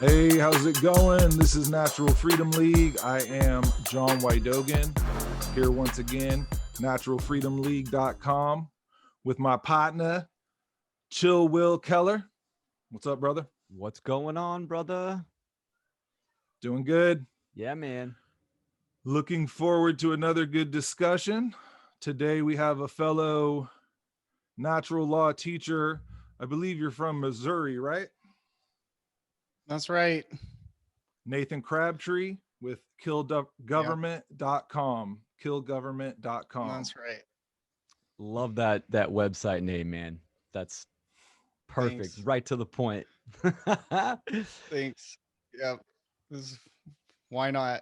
Hey, how's it going? This is Natural Freedom League. I am John Wydogen, here once again, naturalfreedomleague.com, with my partner, Chill Will Keller. What's up, brother? What's going on, brother? Doing good. Yeah, man. Looking forward to another good discussion. Today we have a fellow natural law teacher. I believe you're from Missouri, right? That's right. Nathan Crabtree with killgovernment.com. Killgovernment.com. That's right. Love that website name, man. That's perfect. Thanks. Right to the point. Thanks. Yep. Why not?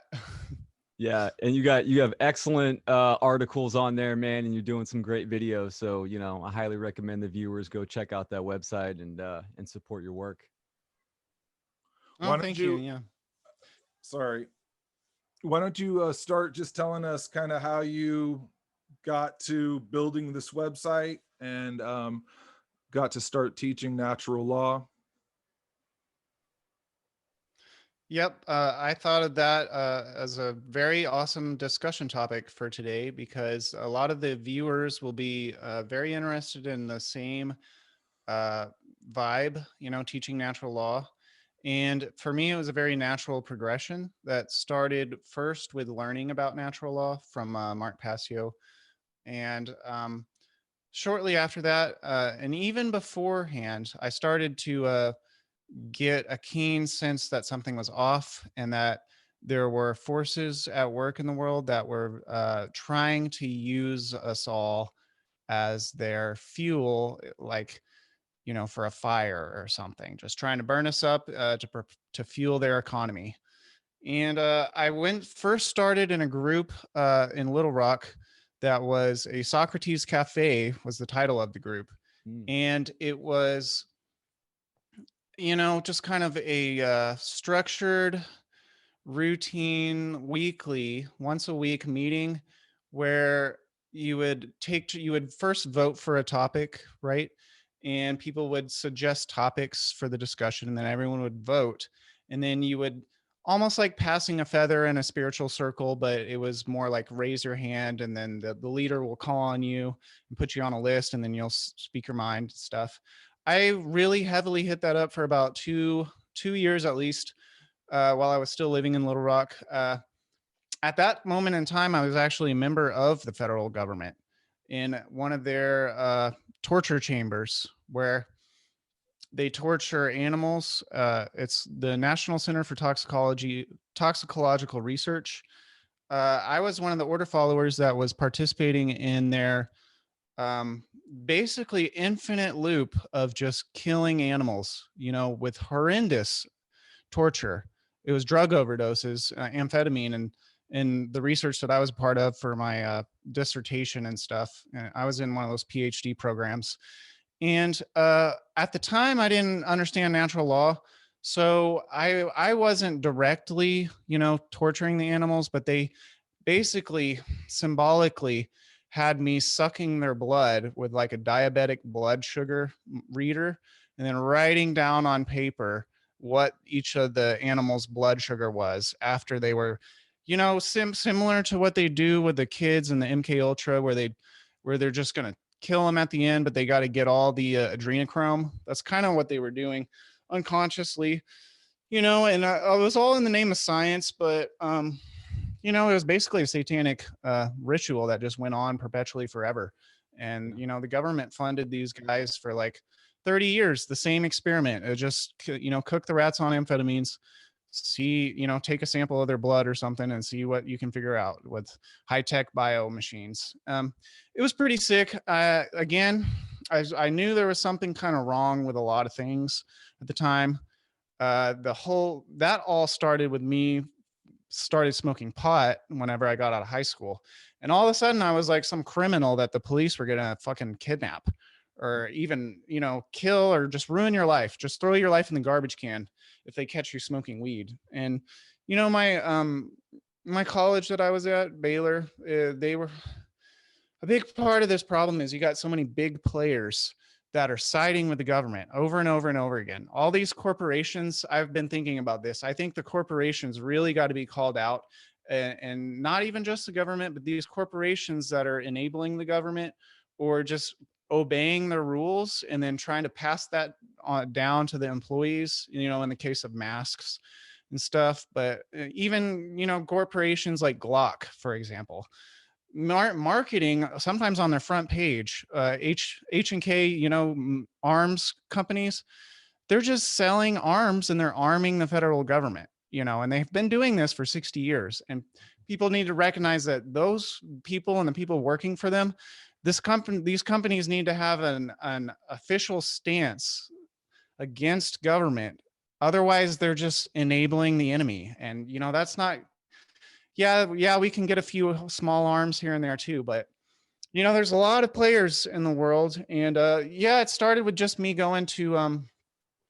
Yeah, and you have excellent articles on there, man, and you're doing some great videos. So, I highly recommend the viewers go check out that website and support your work. Oh, thank you. Yeah. Sorry. Why don't you start just telling us kind of how you got to building this website and got to start teaching natural law? Yep. I thought of that as a very awesome discussion topic for today because a lot of the viewers will be very interested in the same vibe, teaching natural law. And for me, it was a very natural progression that started first with learning about natural law from Mark Passio. And shortly after that, and even beforehand, I started to get a keen sense that something was off and that there were forces at work in the world that were trying to use us all as their fuel, like, for a fire or something, just trying to burn us up to fuel their economy. And I first started in a group in Little Rock that was a Socrates Cafe was the title of the group. And it was, just kind of a structured, routine, weekly, once a week meeting where you would first vote for a topic, right? And people would suggest topics for the discussion, and then everyone would vote. And then you would almost like passing a feather in a spiritual circle, but it was more like raise your hand, and then the leader will call on you and put you on a list, and then you'll speak your mind stuff. I really heavily hit that up for about two years at least, while I was still living in Little Rock. At that moment in time, I was actually a member of the federal government in one of their torture chambers where they torture animals. It's the National Center for Toxicological Research. I was one of the order followers that was participating in their basically infinite loop of just killing animals, with horrendous torture. It was drug overdoses, amphetamine, and the research that I was a part of for my dissertation and stuff. And I was in one of those PhD programs. And at the time, I didn't understand natural law. So I wasn't directly, torturing the animals, but they basically symbolically had me sucking their blood with like a diabetic blood sugar reader and then writing down on paper what each of the animals' blood sugar was after they were, similar to what they do with the kids in the MK Ultra, where they're just going to kill them at the end, but they got to get all the adrenochrome. That's kind of what they were doing unconsciously, and I was all in the name of science, but it was basically a satanic ritual that just went on perpetually forever. And, the government funded these guys for like 30 years, the same experiment. It just, cook the rats on amphetamines, see, take a sample of their blood or something and see what you can figure out with high-tech bio machines. It was pretty sick. Again, I knew there was something kind of wrong with a lot of things at the time. That all started with me started smoking pot whenever I got out of high school. And all of a sudden I was like some criminal that the police were going to fucking kidnap or even, kill or just ruin your life. Just throw your life in the garbage can if they catch you smoking weed. And, my college that I was at, Baylor, they were a big part of this problem is you got so many big players that are siding with the government over and over and over again. All these corporations, I've been thinking about this. I think the corporations really got to be called out, and not even just the government, but these corporations that are enabling the government or just obeying their rules and then trying to pass that on down to the employees, you know, in the case of masks and stuff. But even, you know, corporations like Glock, for example, marketing sometimes on their front page, H&K, you know, arms companies, they're just selling arms and they're arming the federal government, you know, and they've been doing this for 60 years. And people need to recognize that those people and the people working for them, these companies need to have an official stance against government. Otherwise, they're just enabling the enemy. And, you know, that's not, yeah, we can get a few small arms here and there too, but you know, there's a lot of players in the world. And yeah, it started with just me going to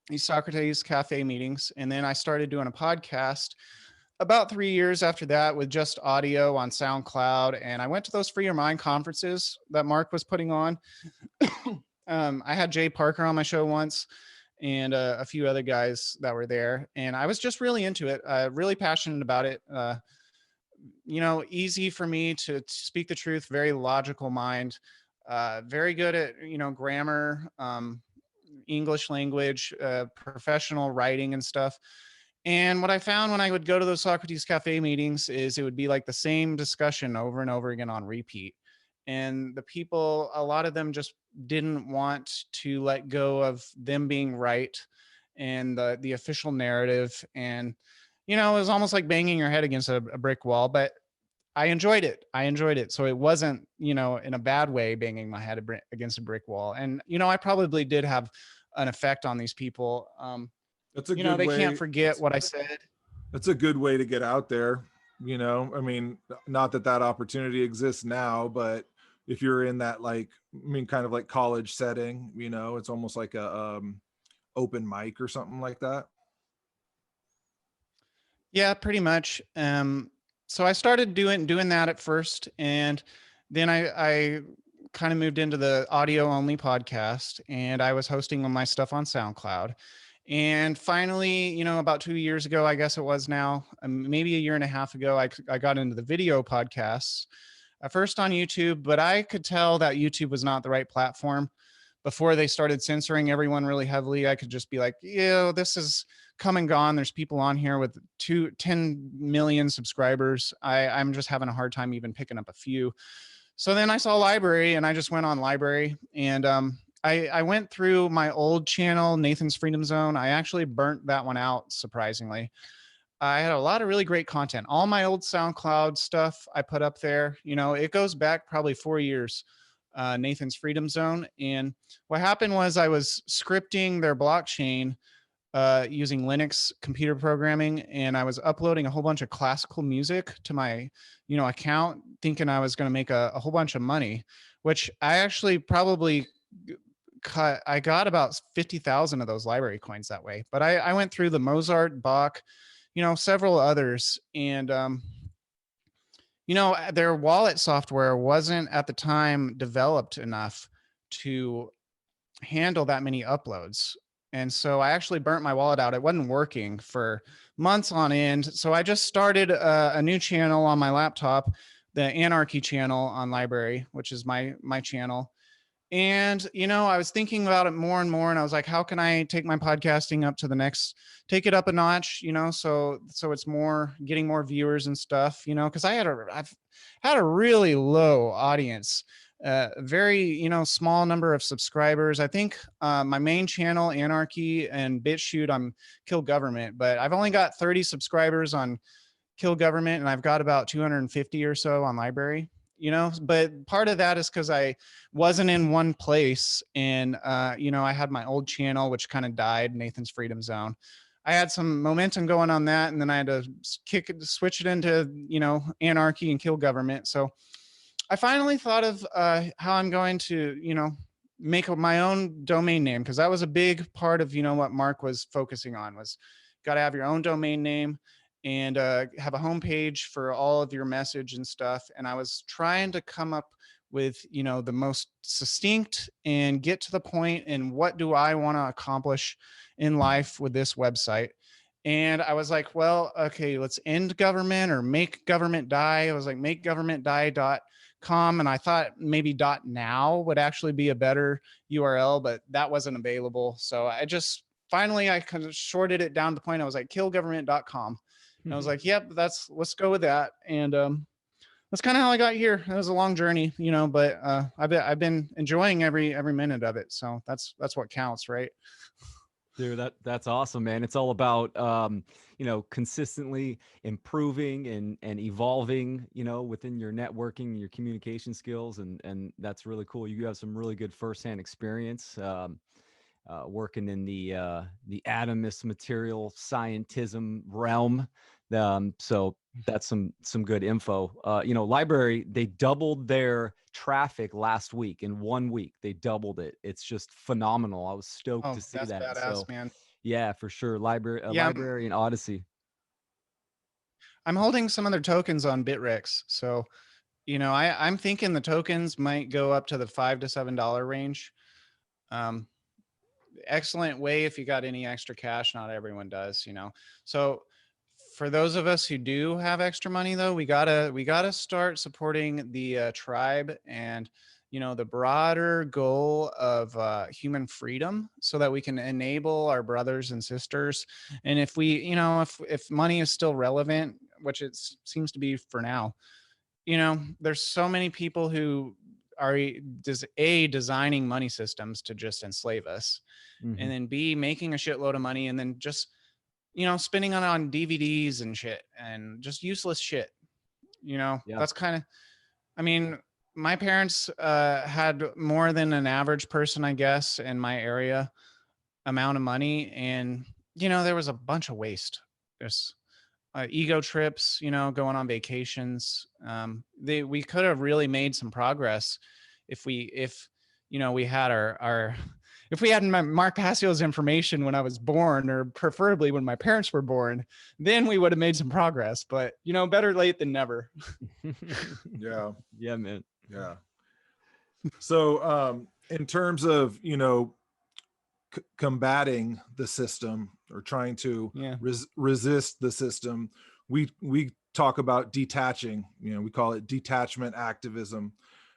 these Socrates Cafe meetings. And then I started doing a podcast about 3 years after that with just audio on SoundCloud. And I went to those Free Your Mind conferences that Mark was putting on. I had Jay Parker on my show once and a few other guys that were there. And I was just really into it, really passionate about it. You know, easy for me to speak the truth, very logical mind, very good at, you know, grammar, English language, professional writing and stuff. And what I found when I would go to those Socrates Cafe meetings is it would be like the same discussion over and over again on repeat. And the people, a lot of them just didn't want to let go of them being right and the official narrative. And, you know, it was almost like banging your head against a brick wall, but I enjoyed it. I enjoyed it. So it wasn't, you know, in a bad way, banging my head against a brick wall. And, you know, I probably did have an effect on these people. That's a You know, good they way. can't forget what I said. That's a good way to get out there. You know, I mean, not that that opportunity exists now, but if you're in that, like, I mean, kind of like college setting, you know, it's almost like a open mic or something like that. Yeah, pretty much. So I started doing that at first, and then I kind of moved into the audio only podcast, and I was hosting my stuff on SoundCloud. And finally, you know, about 2 years ago, I guess it was now, maybe a year and a half ago, I got into the video podcasts, first on YouTube, but I could tell that YouTube was not the right platform. Before they started censoring everyone really heavily, I could just be like, yeah, this is come and gone. There's people on here with 10 million subscribers. I'm just having a hard time even picking up a few. So then I saw Library and I just went on Library, and I went through my old channel, Nathan's Freedom Zone. I actually burnt that one out, surprisingly. I had a lot of really great content. All my old SoundCloud stuff I put up there. You know, it goes back probably 4 years, Nathan's Freedom Zone. And what happened was I was scripting their blockchain using Linux computer programming, and I was uploading a whole bunch of classical music to my, you know, account, thinking I was going to make a whole bunch of money, which I actually probably I got about 50,000 of those library coins that way. But I went through the Mozart, Bach, you know, several others, and you know, their wallet software wasn't at the time developed enough to handle that many uploads. And so I actually burnt my wallet out. It wasn't working for months on end. So I just started a new channel on my laptop, the Anarchy channel on Library, which is my channel. And, you know, I was thinking about it more and more, and I was like, how can I take my podcasting up to the next, take it up a notch, you know, so it's more getting more viewers and stuff, you know, because I've had a really low audience, very, you know, small number of subscribers. I think my main channel, Anarchy, and BitChute, I'm Kill Government, but I've only got 30 subscribers on Kill Government, and I've got about 250 or so on Library. You know, but part of that is because I wasn't in one place, and you know, I had my old channel, which kind of died, Nathan's Freedom Zone. I had some momentum going on that, and then I had to switch it into, you know, Anarchy and Kill Government. So I finally thought of how I'm going to, you know, make my own domain name, because that was a big part of, you know, what Mark was focusing on, was got to have your own domain name and have a homepage for all of your message and stuff. And I was trying to come up with, you know, the most succinct and get to the point and what do I want to accomplish in life with this website. And I was like, well, okay, let's end government or make government die. I was like, makegovernmentdie.com. And I thought maybe .now would actually be a better URL, but that wasn't available. So I just finally, I kind of shorted it down to the point. I was like, killgovernment.com. And I was like, yep, let's go with that. And that's kind of how I got here. It was a long journey, you know, but I've been enjoying every minute of it. So that's what counts, right? Dude, that's awesome, man. It's all about you know, consistently improving and evolving, you know, within your networking, your communication skills, and that's really cool. You have some really good firsthand experience working in the atomist material scientism realm. So that's some good info. You know, library, they doubled their traffic last week. In 1 week they doubled it. It's just phenomenal. I was stoked to see That's that. badass, So man. yeah, for sure. Library, Yeah, library and Odyssey. I'm holding some of their tokens on Bittrex. So, you know, I'm thinking the tokens might go up to the $5 to $7 range. Um, Excellent way if you got any extra cash. Not everyone does, you know. So for those of us who do have extra money, though, we gotta start supporting the tribe and, you know, the broader goal of human freedom, so that we can enable our brothers and sisters. And if we, you know, if money is still relevant, which it seems to be for now, you know, there's so many people who are designing money systems to just enslave us, and Mhm. then B, making a shitload of money, and then just, you know, spending on DVDs and shit and just useless shit. You know, Yeah. that's kind of, I mean, my parents had more than an average person, I guess, in my area amount of money. And, you know, there was a bunch of waste. There's ego trips, you know, going on vacations. We could have really made some progress if, you know, we had our if we had Mark Passio's information when I was born, or preferably when my parents were born, then we would have made some progress. But, you know, better late than never. Yeah. Yeah, man. Yeah. So in terms of, you know, combating the system or trying to Yeah. resist the system, we talk about detaching. You know, we call it detachment activism.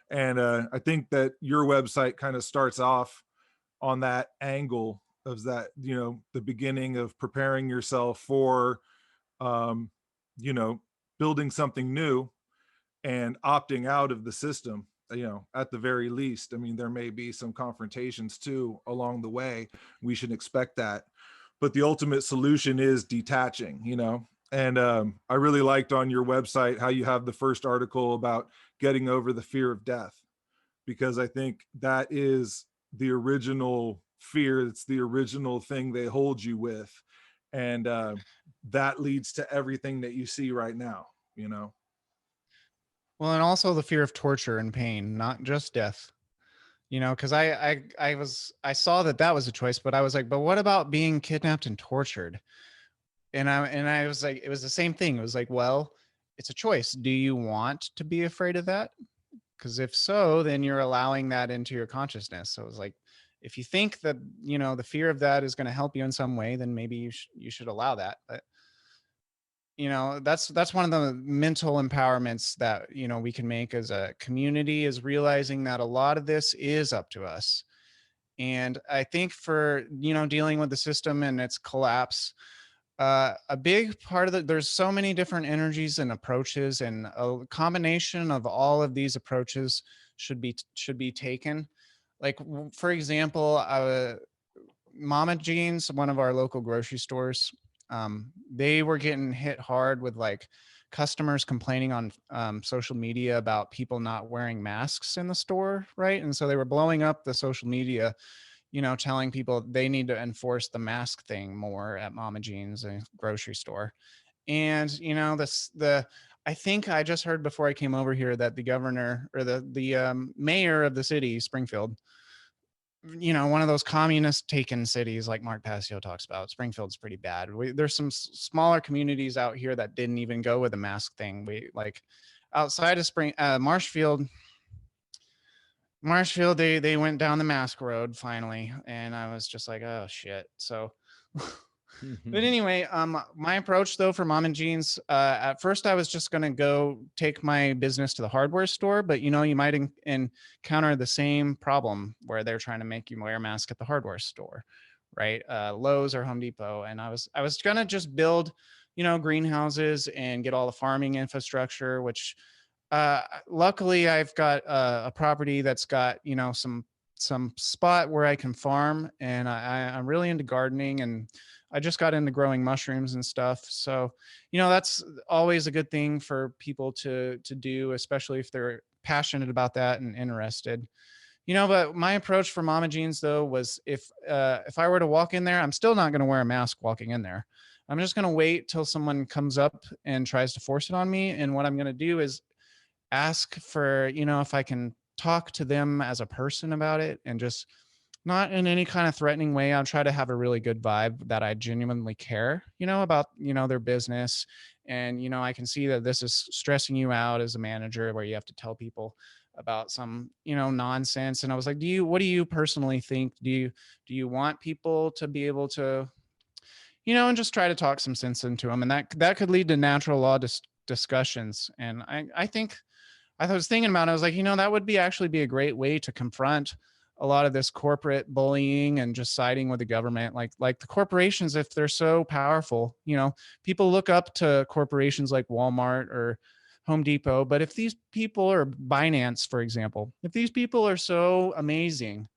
And I think that your website kind of starts off on that angle of that, you know, the beginning of preparing yourself for um, you know, building something new and opting out of the system. You know, at the very least, I mean, there may be some confrontations too along the way. We should expect that, but the ultimate solution is detaching, you know. And I really liked on your website how you have the first article about getting over the fear of death, because I think that is the original fear. It's the original thing they hold you with. And that leads to everything that you see right now, you know? Well, and also the fear of torture and pain, not just death. You know, because I saw that was a choice, but I was like, but what about being kidnapped and tortured? And I was like, it was the same thing. It was like, well, it's a choice. Do you want to be afraid of that? Because if so, then you're allowing that into your consciousness. So it was like, if you think that, you know, the fear of that is going to help you in some way, then maybe you should allow that. But, you know, that's one of the mental empowerments that, you know, we can make as a community, is realizing that a lot of this is up to us. And I think for, you know, dealing with the system and its collapse, a big part of there's so many different energies and approaches, and a combination of all of these approaches should be taken. Like, for example, Mama Jean's, one of our local grocery stores, they were getting hit hard with like customers complaining on social media about people not wearing masks in the store, right? And so they were blowing up the social media, you know, telling people they need to enforce the mask thing more at Mama Jean's, a grocery store. And, you know, I think I just heard before I came over here that the governor, or the mayor of the city, Springfield, you know, one of those communist taken cities like Mark Passio talks about, Springfield's pretty bad. There's some smaller communities out here that didn't even go with the mask thing. We like outside of Marshfield, Marshfield, they went down the mask road finally, and I was just like, oh shit. So, but anyway, my approach though for Mom and Jeans, at first I was just gonna go take my business to the hardware store, but you know, you might encounter the same problem where they're trying to make you wear a mask at the hardware store, right? Lowe's or Home Depot, and I was gonna just build, you know, greenhouses and get all the farming infrastructure, which luckily I've got a property that's got, you know, some spot where I can farm, and I'm really into gardening, and I just got into growing mushrooms and stuff. So, you know, that's always a good thing for people to do, especially if they're passionate about that and interested. You know, but my approach for Mama Jeans though was if I were to walk in there, I'm still not going to wear a mask walking in there. I'm just going to wait till someone comes up and tries to force it on me, and what I'm going to do is ask for, you know, if I can talk to them as a person about it, and just not in any kind of threatening way. I'll try to have a really good vibe that I genuinely care, you know, about, you know, their business. And, you know, I can see that this is stressing you out as a manager where you have to tell people about some, you know, nonsense. And I was like, what do you personally think? Do you want people to be able to, you know, and just try to talk some sense into them. And that could lead to natural law discussions. And I think I was thinking about it. I was like, you know, that would actually be a great way to confront a lot of this corporate bullying and just siding with the government. Like the corporations, if they're so powerful, you know, people look up to corporations like Walmart or Home Depot. But if these people, or Binance, for example, if these people are so amazing,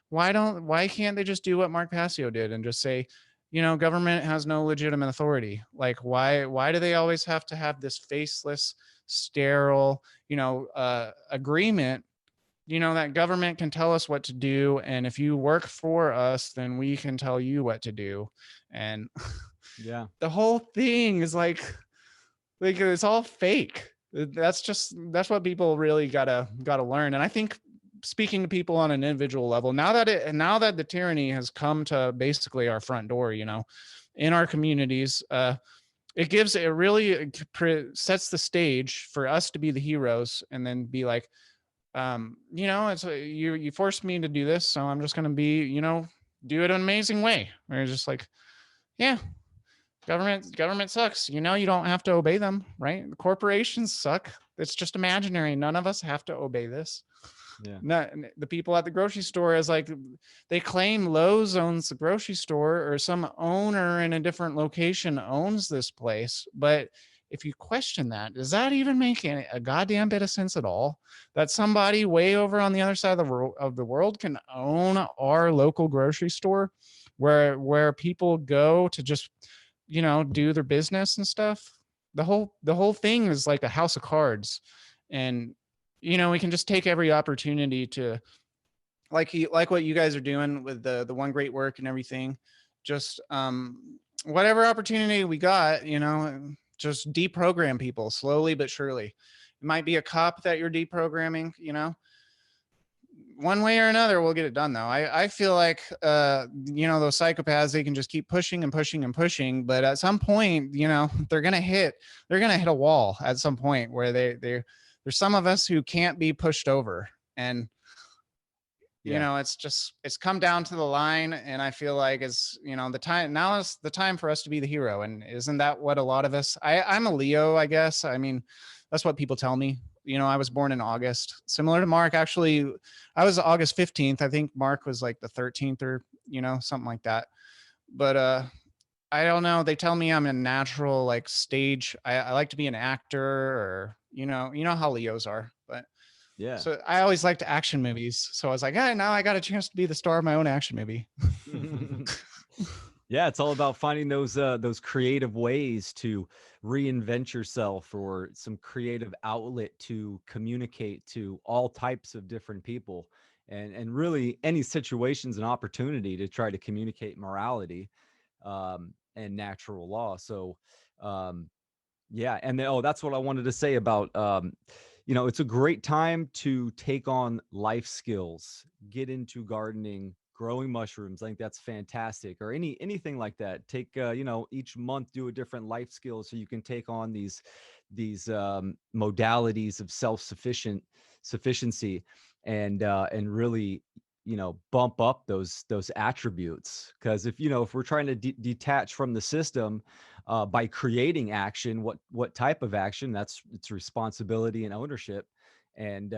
why can't they just do what Mark Passio did and just say, you know, government has no legitimate authority? Like, why do they always have to have this faceless, sterile, you know, agreement, you know, that government can tell us what to do, and if you work for us, then we can tell you what to do. And Yeah. the whole thing is like it's all fake. That's what people really gotta learn. And I think, speaking to people on an individual level, now that the tyranny has come to basically our front door, you know, in our communities, it really sets the stage for us to be the heroes, and then be like, you know, it's you forced me to do this, so I'm just gonna be, you know, do it an amazing way. Or it's just like, yeah, government sucks. You know, you don't have to obey them, right? The corporations suck. It's just imaginary. None of us have to obey this. Yeah. Not the people at the grocery store, is like, they claim Lowe's owns the grocery store, or some owner in a different location owns this place. But if you question that, does that even make a goddamn bit of sense at all? That somebody way over on the other side of the world can own our local grocery store, where people go to just, you know, do their business and stuff. The whole thing is like a house of cards. And, you know, we can just take every opportunity to, like what you guys are doing with the one great work and everything. Just whatever opportunity we got, you know, just deprogram people slowly but surely. It might be a cop that you're deprogramming, you know. One way or another, we'll get it done though. I feel like you know, those psychopaths, they can just keep pushing and pushing and pushing, but at some point, you know, they're gonna hit a wall at some point where there's some of us who can't be pushed over. And, you know, it's come down to the line, and I feel like it's, you know, the time now is the time for us to be the hero. And isn't that what a lot of us, I'm a Leo, I guess. I mean, that's what people tell me. You know, I was born in August, similar to Mark. Actually, I was August 15th. I think Mark was like the 13th, or, you know, something like that. But I don't know. They tell me I'm a natural, like, stage. I like to be an actor, or, you know how Leos are. But Yeah. so I always liked action movies. So I was like, hey, now I got a chance to be the star of my own action movie. Yeah, it's all about finding those creative ways to reinvent yourself, or some creative outlet to communicate to all types of different people, and really any situations and opportunity to try to communicate morality, and natural law. So yeah, and then, oh, that's what I wanted to say about, you know, it's a great time to take on life skills, get into gardening, growing mushrooms. I think that's fantastic. Or anything like that. Take, you know, each month do a different life skill, so you can take on these modalities of sufficiency. and really, bump up those attributes. Because if we're trying to detach from the system by creating action, what type of action? It's responsibility and ownership, and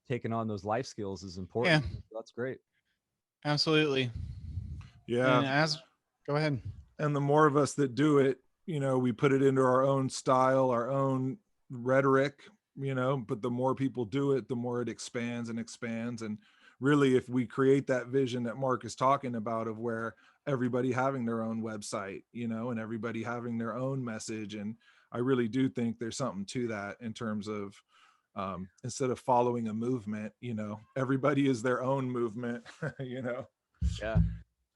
taking on those life skills is important. Yeah. That's great. Absolutely. Yeah. And go ahead. And the more of us that do it, we put it into our own style, our own rhetoric, but the more people do it, the more it expands and expands. And really, if we create that vision that Mark is talking about, of where everybody having their own website, and everybody having their own message, and I really do think there's something to that, in terms of instead of following a movement, everybody is their own movement. Yeah,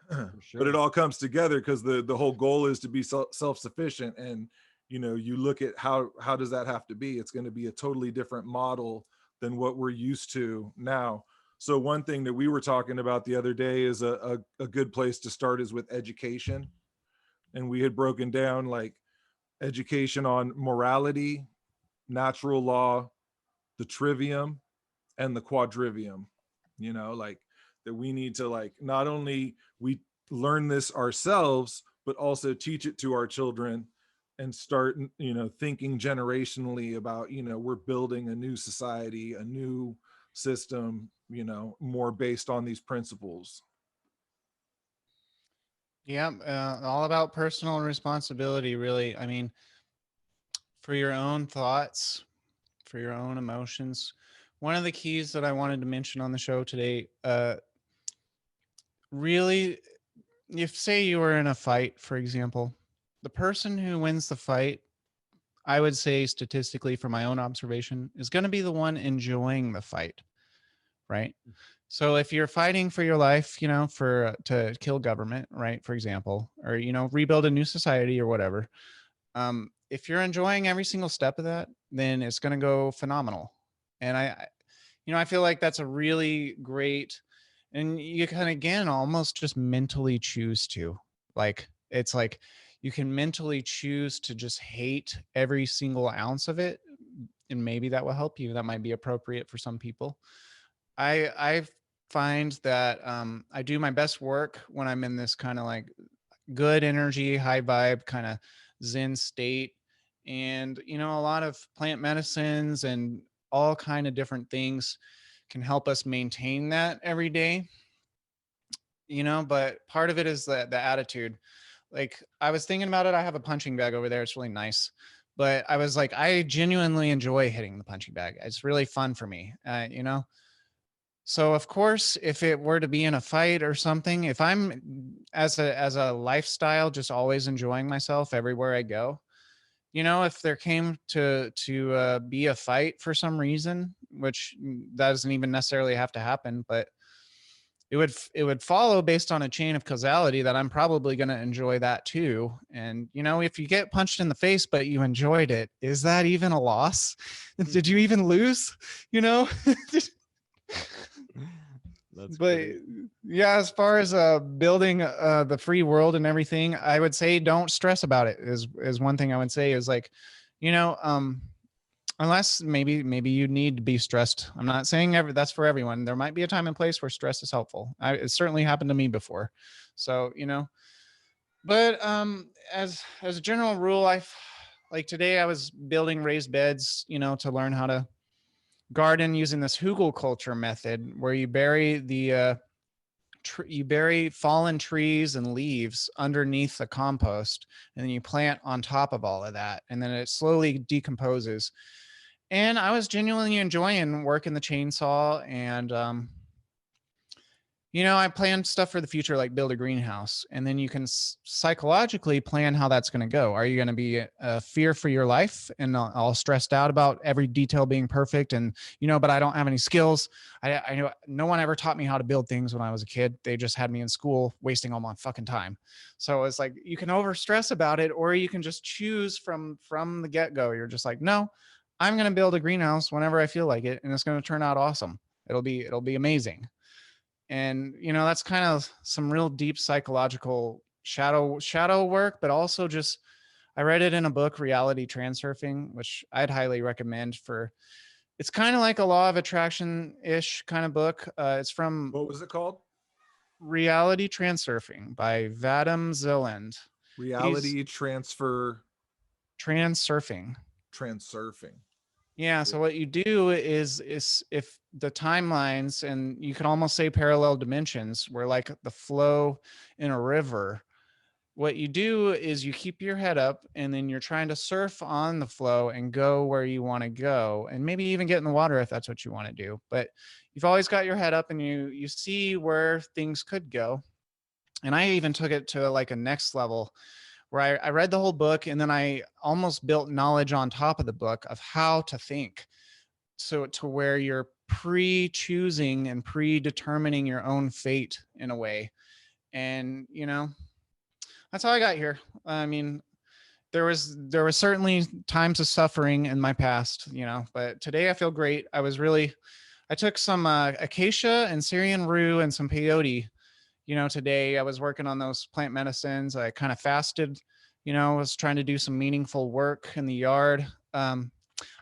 for But it sure. all comes together because the whole goal is to be self-sufficient. And you look at how does that have to be? It's going to be a totally different model than what we're used to now. So one thing that we were talking about the other day is a good place to start is with education. And we had broken down like education on morality, natural law, the trivium, and the quadrivium. Like that we need to, like, not only we learn this ourselves, but also teach it to our children, and start thinking generationally about we're building a new society, a new system, more based on these principles. Yeah. All about personal responsibility, really. I mean, for your own thoughts, for your own emotions. One of the keys that I wanted to mention on the show today, really, if say you were in a fight, for example, the person who wins the fight, I would say statistically from my own observation, is going to be the one enjoying the fight, right? So if you're fighting for your life, for to kill government, right, for example, or rebuild a new society or whatever, if you're enjoying every single step of that, then it's going to go phenomenal. And I feel like that's a really great, and you can again almost just mentally choose to, like, it's like you can mentally choose to just hate every single ounce of it, and maybe that will help you. That might be appropriate for some people. I find that I do my best work when I'm in this kind of like good energy, high vibe, kind of Zen state. And, a lot of plant medicines and all kind of different things can help us maintain that every day, but part of it is the attitude. Like, I was thinking about it. I have a punching bag over there. It's really nice. But I was like, I genuinely enjoy hitting the punching bag. It's really fun for me, So of course, if it were to be in a fight or something, if I'm as a lifestyle, just always enjoying myself everywhere I go, if there came to be a fight for some reason, which doesn't even necessarily have to happen, but it would follow based on a chain of causality that I'm probably going to enjoy that too. And if you get punched in the face but you enjoyed it, is that even a loss? Did you even lose? That's But great. yeah, as far as building the free world and everything, I would say don't stress about it. Is one thing I would say, is like, unless maybe you need to be stressed. I'm not saying that's for everyone. There might be a time and place where stress is helpful. It certainly happened to me before. So but as a general rule, like today I was building raised beds, to learn how to garden using this hugel culture method, where you bury you bury fallen trees and leaves underneath the compost, and then you plant on top of all of that, and then it slowly decomposes. And I was genuinely enjoying working the chainsaw, and I planned stuff for the future, like build a greenhouse, and then you can psychologically plan how that's going to go. Are you going to be fear for your life and all stressed out about every detail being perfect? And, but I don't have any skills. I know no one ever taught me how to build things when I was a kid. They just had me in school wasting all my fucking time. So it's like, you can over stress about it, or you can just choose from the get-go. You're just like, no, I'm going to build a greenhouse whenever I feel like it, and it's going to turn out awesome. It'll be amazing. And that's kind of some real deep psychological shadow work, but also just, I read it in a book, Reality Transurfing, which I'd highly recommend for It's kind of like a law of attraction-ish kind of book. It's from What was it called? Reality Transurfing by Vadim Zeland. He's Reality transfer transurfing. transurfing. Yeah. So what you do is if the timelines, and you can almost say parallel dimensions, where like the flow in a river, what you do is you keep your head up, and then you're trying to surf on the flow and go where you want to go, and maybe even get in the water if that's what you want to do. But you've always got your head up, and you see where things could go. And I even took it to like a next level, where I read the whole book, and then I almost built knowledge on top of the book of how to think. So to where you're pre-choosing and predetermining your own fate in a way. And, that's how I got here. I mean, there was certainly times of suffering in my past, but today I feel great. I took some acacia and Syrian rue and some peyote. Today I was working on those plant medicines. I kind of fasted, was trying to do some meaningful work in the yard.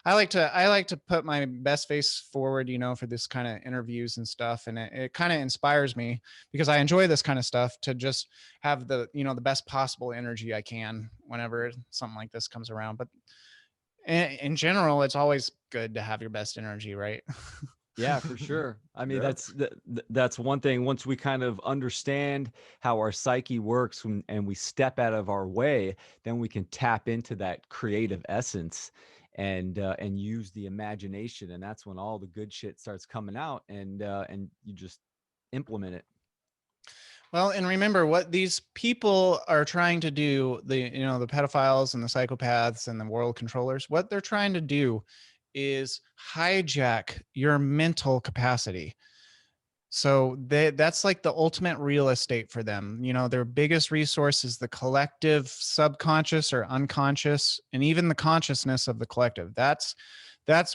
I like to put my best face forward, for this kind of interviews and stuff. And it kind of inspires me, because I enjoy this kind of stuff, to just have the best possible energy I can whenever something like this comes around. But in general, it's always good to have your best energy, right? Yeah, for sure. I mean, Yeah. that's one thing. Once we kind of understand how our psyche works, and we step out of our way, then we can tap into that creative essence and use the imagination, and that's when all the good shit starts coming out, and you just implement it. Well, and remember what these people are trying to do, the pedophiles and the psychopaths and the world controllers, what they're trying to do is hijack your mental capacity. So that's like the ultimate real estate for them. Their biggest resource is the collective subconscious or unconscious, and even the consciousness of the collective. That's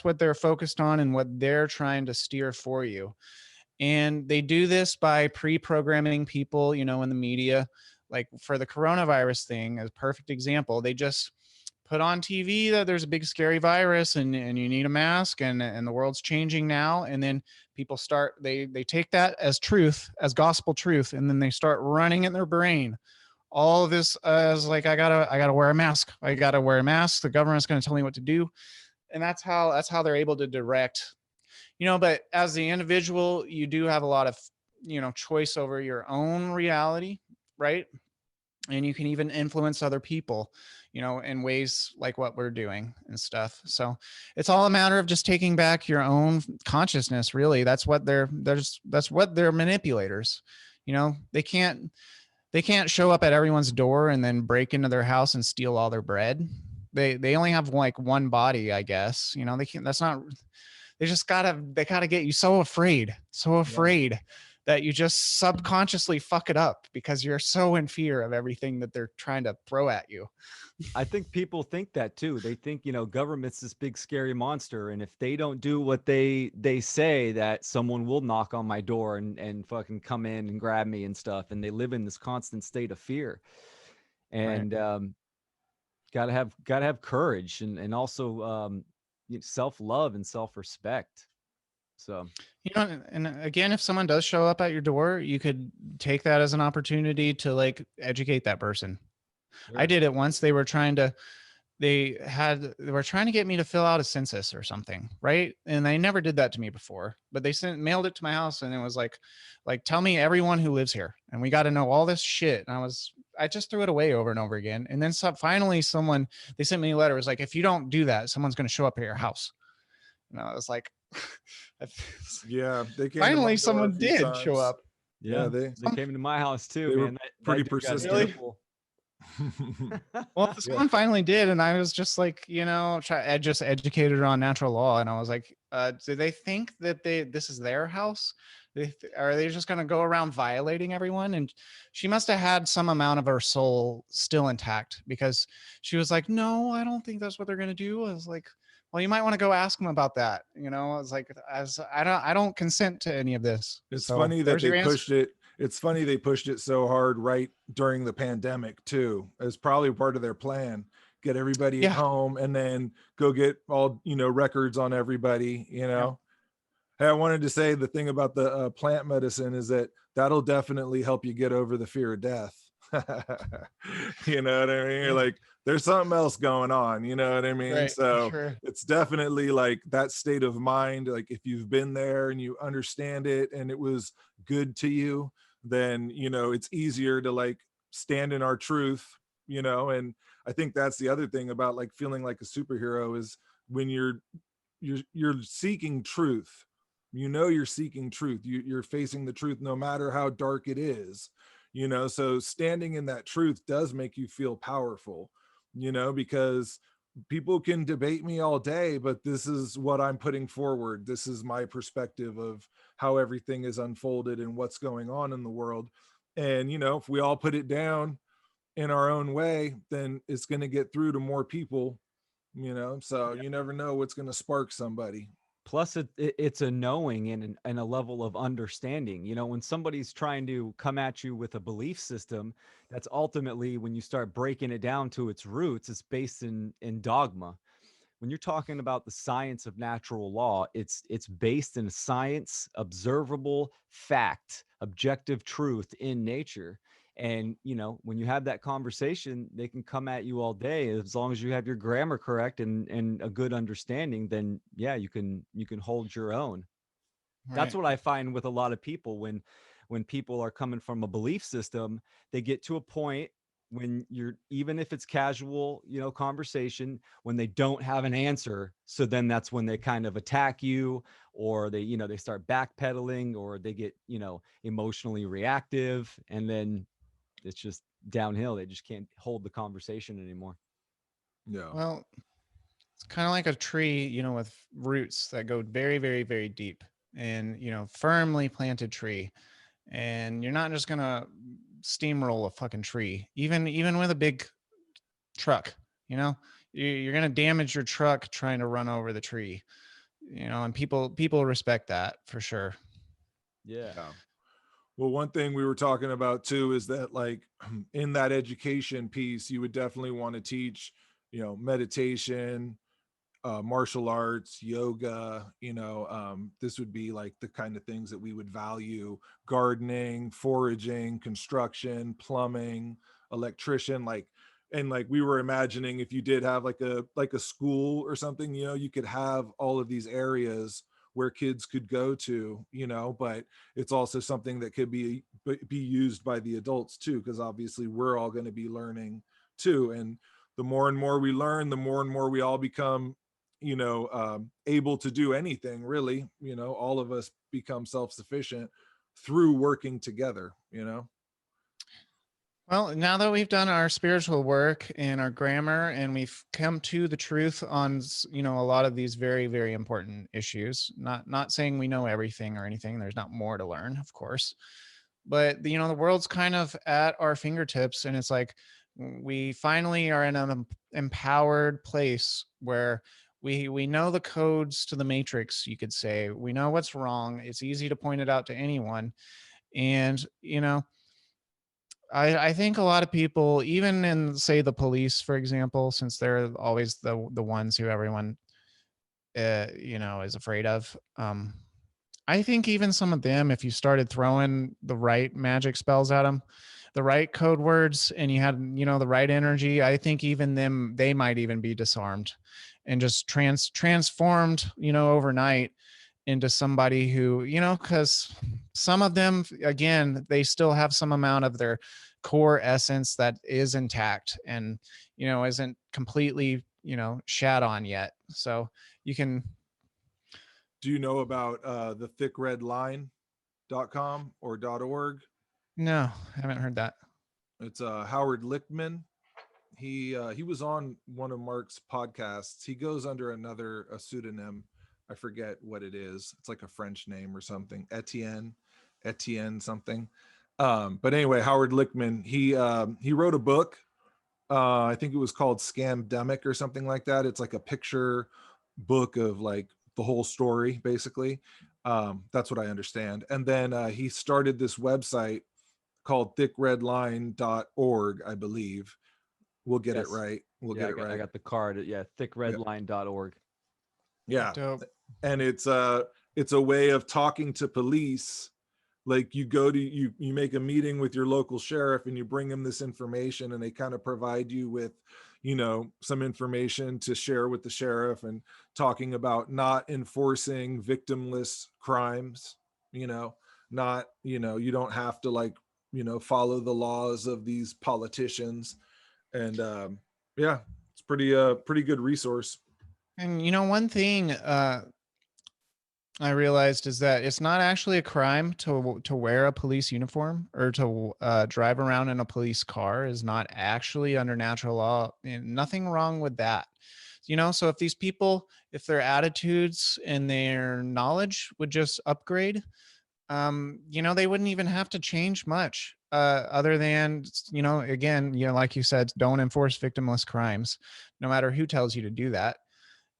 what they're focused on, and what they're trying to steer for you. And they do this by pre-programming people, in the media. Like for the coronavirus thing, as a perfect example, they just put on TV that there's a big scary virus, and you need a mask, and the world's changing now. And then people they take that as truth, as gospel truth, and then they start running in their brain all of this as like, I gotta wear a mask. I gotta wear a mask. The government's going to tell me what to do. And that's how they're able to direct, but as the individual, you do have a lot of, choice over your own reality, right? And you can even influence other people, in ways like what we're doing and stuff. So it's all a matter of just taking back your own consciousness. Really, that's what that's what they're manipulators. They can't show up at everyone's door and then break into their house and steal all their bread. They only have like one body, I guess. They can't. That's not. They gotta get you so afraid that you just subconsciously fuck it up, because you're so in fear of everything that they're trying to throw at you. I think people think that too. They think, government's this big scary monster, and if they don't do what they say, that someone will knock on my door and fucking come in and grab me and stuff, and they live in this constant state of fear. And gotta have courage, and also self-love and self-respect. So, and again, if someone does show up at your door, you could take that as an opportunity to like educate that person. Sure. I did it once. They were trying to get me to fill out a census or something, right? And they never did that to me before, but they mailed it to my house, and it was like tell me everyone who lives here, and we got to know all this shit. And I just threw it away over and over again. And then finally they sent me a letter. It was like, if you don't do that, someone's going to show up at your house. And I was like, yeah, they came finally someone did show up. Yeah, they came into my house too, man. Pretty persistent. Really? Well, someone finally did, and I was just like, I just educated on natural law, and I was like, do they think that this is their house? Are they just going to go around violating everyone? And she must have had some amount of her soul still intact, because she was like, no, I don't think that's what they're going to do. I was like, well, you might want to go ask them about that. I was like, I don't consent to any of this. It's funny that they pushed it. It's funny they pushed it so hard right during the pandemic too, as probably part of their plan, get everybody at Yeah. home, and then go get all, records on everybody, Yeah. Hey, I wanted to say the thing about the plant medicine is that that'll definitely help you get over the fear of death. You know what I mean? You're Yeah. like, there's something else going on, you know what I mean? Right. For So sure. it's definitely like that state of mind. Like if you've been there and you understand it and it was good to you, then, it's easier to like stand in our truth, and I think that's the other thing about like feeling like a superhero is when you're seeking truth. You're seeking truth. You're facing the truth no matter how dark it is. So standing in that truth does make you feel powerful, because people can debate me all day, but this is what I'm putting forward. This is my perspective of how everything is unfolded and what's going on in the world. And if we all put it down in our own way, then it's going to get through to more people, so Yeah. you never know what's going to spark somebody. Plus it's a knowing and a level of understanding. When somebody's trying to come at you with a belief system, that's ultimately, when you start breaking it down to its roots, it's based in dogma. When you're talking about the science of natural law, it's based in science, observable fact, objective truth in nature. And when you have that conversation, they can come at you all day. As long as you have your grammar correct and a good understanding, then yeah, you can hold your own. That's Right. what I find with a lot of people. When people are coming from a belief system, they get to a point when you're, even if it's casual, conversation, when they don't have an answer. So then that's when they kind of attack you, or they start backpedaling, or they get, emotionally reactive, and then it's just downhill. They just can't hold the conversation anymore. Yeah. Well, it's kind of like a tree, with roots that go very, very, very deep, and, firmly planted tree. And you're not just going to steamroll a fucking tree, even with a big truck, you know, you're going to damage your truck trying to run over the tree, and people respect that for sure. Yeah. Yeah. Well, one thing we were talking about too is that like in that education piece, you would definitely want to teach, meditation, martial arts, yoga, this would be like the kind of things that we would value: gardening, foraging, construction, plumbing, electrician, like, and like we were imagining if you did have like a school or something, you could have all of these areas where kids could go to, but it's also something that could be used by the adults too, because obviously we're all going to be learning too. And the more and more we learn, the more and more we all become able to do anything really. All of us become self-sufficient through working together. Well, now that we've done our spiritual work and our grammar, and we've come to the truth on, a lot of these very, very important issues, not saying we know everything or anything. There's not more to learn, of course, but the world's kind of at our fingertips, and it's like we finally are in an empowered place where we know the codes to the matrix, you could say. We know what's wrong. It's easy to point it out to anyone. And I think a lot of people, even in, say, the police, for example, since they're always the ones who everyone is afraid of. I think even some of them, if you started throwing the right magic spells at them, the right code words, and you had, the right energy, I think even them, they might even be disarmed and just transformed, overnight into somebody who, because some of them, again, they still have some amount of their core essence that is intact and, isn't completely, shat on yet. So you can. Do you know about the thickredline.com or .org? No, I haven't heard that. It's Howard Lichtman. He was on one of Mark's podcasts. He goes under a pseudonym. I forget what it is. It's like a French name or something. Etienne something. But anyway, Howard Lichtman, he wrote a book. I think it was called Scamdemic or something like that. It's like a picture book of like the whole story, basically. That's what I understand. And then he started this website called thickredline.org, I believe. We'll get it Yes. right. We'll Yeah, get it I right. got the card. Yeah, thickredline.org. Yeah. Dope. And it's a way of talking to police. Like you go to you make a meeting with your local sheriff and you bring them this information, and they kind of provide you with, some information to share with the sheriff, and talking about not enforcing victimless crimes, not, you don't have to like, follow the laws of these politicians. And yeah, it's pretty good resource. And one thing I realized is that it's not actually a crime to wear a police uniform, or to drive around in a police car is not actually under natural law. And nothing wrong with that. So if these people, if their attitudes and their knowledge would just upgrade, they wouldn't even have to change much, other than, again, like you said, don't enforce victimless crimes, no matter who tells you to do that.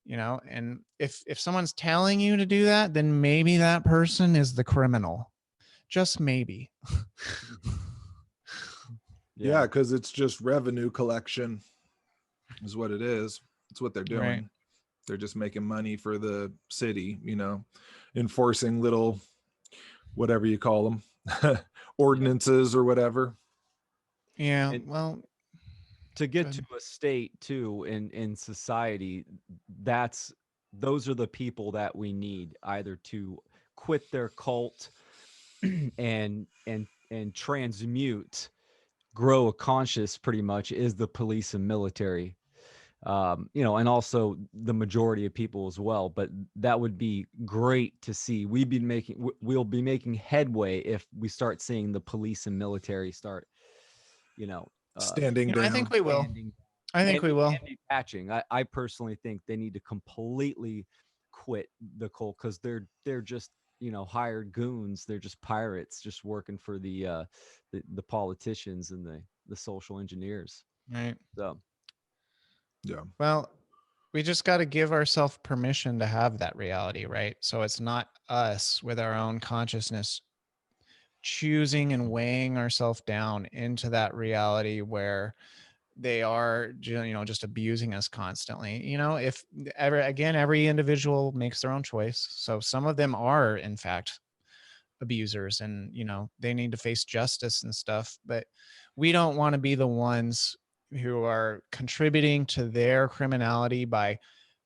And if someone's telling you to do that, then maybe that person is the criminal. Just maybe. Yeah, because it's just revenue collection is what it is. It's what they're doing. Right. They're just making money for the city, enforcing little, whatever you call them, ordinances or whatever. Yeah. And Well, to get to a state too in society, those are the people that we need, either to quit their cult and transmute, grow a conscience, pretty much, is the police and military. And also the majority of people as well. But that would be great to see. We'll be making headway if we start seeing the police and military start, Standing down. I think we will. I think we will. And detaching. I personally think they need to completely quit the cult, because they're just hired goons. They're just pirates, just working for the politicians and the social engineers. Right. So Yeah. Well, we just got to give ourselves permission to have that reality, right? So it's not us with our own consciousness choosing and weighing ourselves down into that reality where they are, just abusing us constantly. If every individual makes their own choice. So some of them are, in fact, abusers, and they need to face justice and stuff. But we don't want to be the ones who are contributing to their criminality by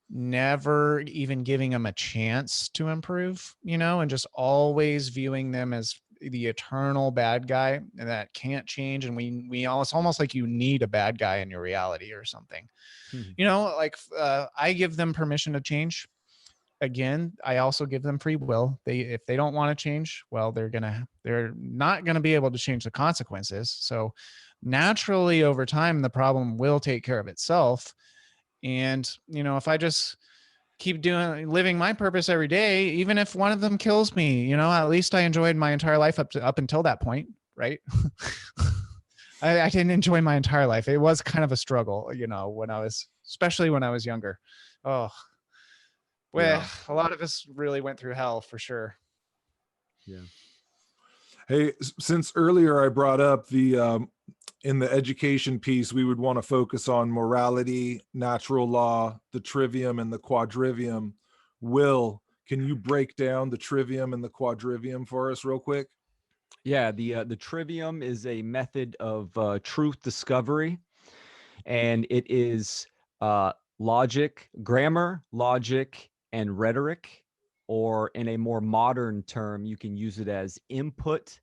never even giving them a chance to improve, and just always viewing them as the eternal bad guy that can't change. And it's almost like you need a bad guy in your reality or something. I give them permission to change. Again, I also give them free will. If they don't want to change, well, they're not gonna be able to change the consequences. So naturally, over time, the problem will take care of itself. And if I just keep living my purpose every day, even if one of them kills me, at least I enjoyed my entire life up until that point, right? I didn't enjoy my entire life. It was kind of a struggle, especially when I was younger. Oh, well, Yeah. a lot of us really went through hell for sure. yeah. Hey, since earlier I brought up the in the education piece, we would want to focus on morality, natural law, the trivium, and the quadrivium. Will, can you break down the trivium and the quadrivium for us real quick? Yeah, the trivium is a method of truth discovery, and it is grammar, logic, and rhetoric. Or in a more modern term, you can use it as input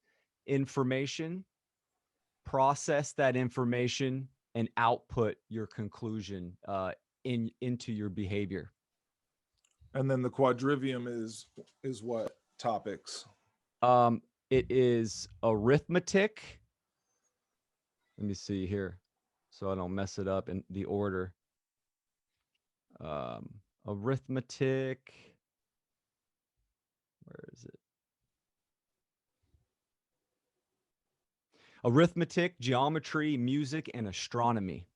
information, process that information, and output your conclusion into your behavior. And then the quadrivium is what topics? It is arithmetic. Let me see here, so I don't mess it up in the order. Arithmetic. Where is it? Arithmetic, geometry, music, and astronomy.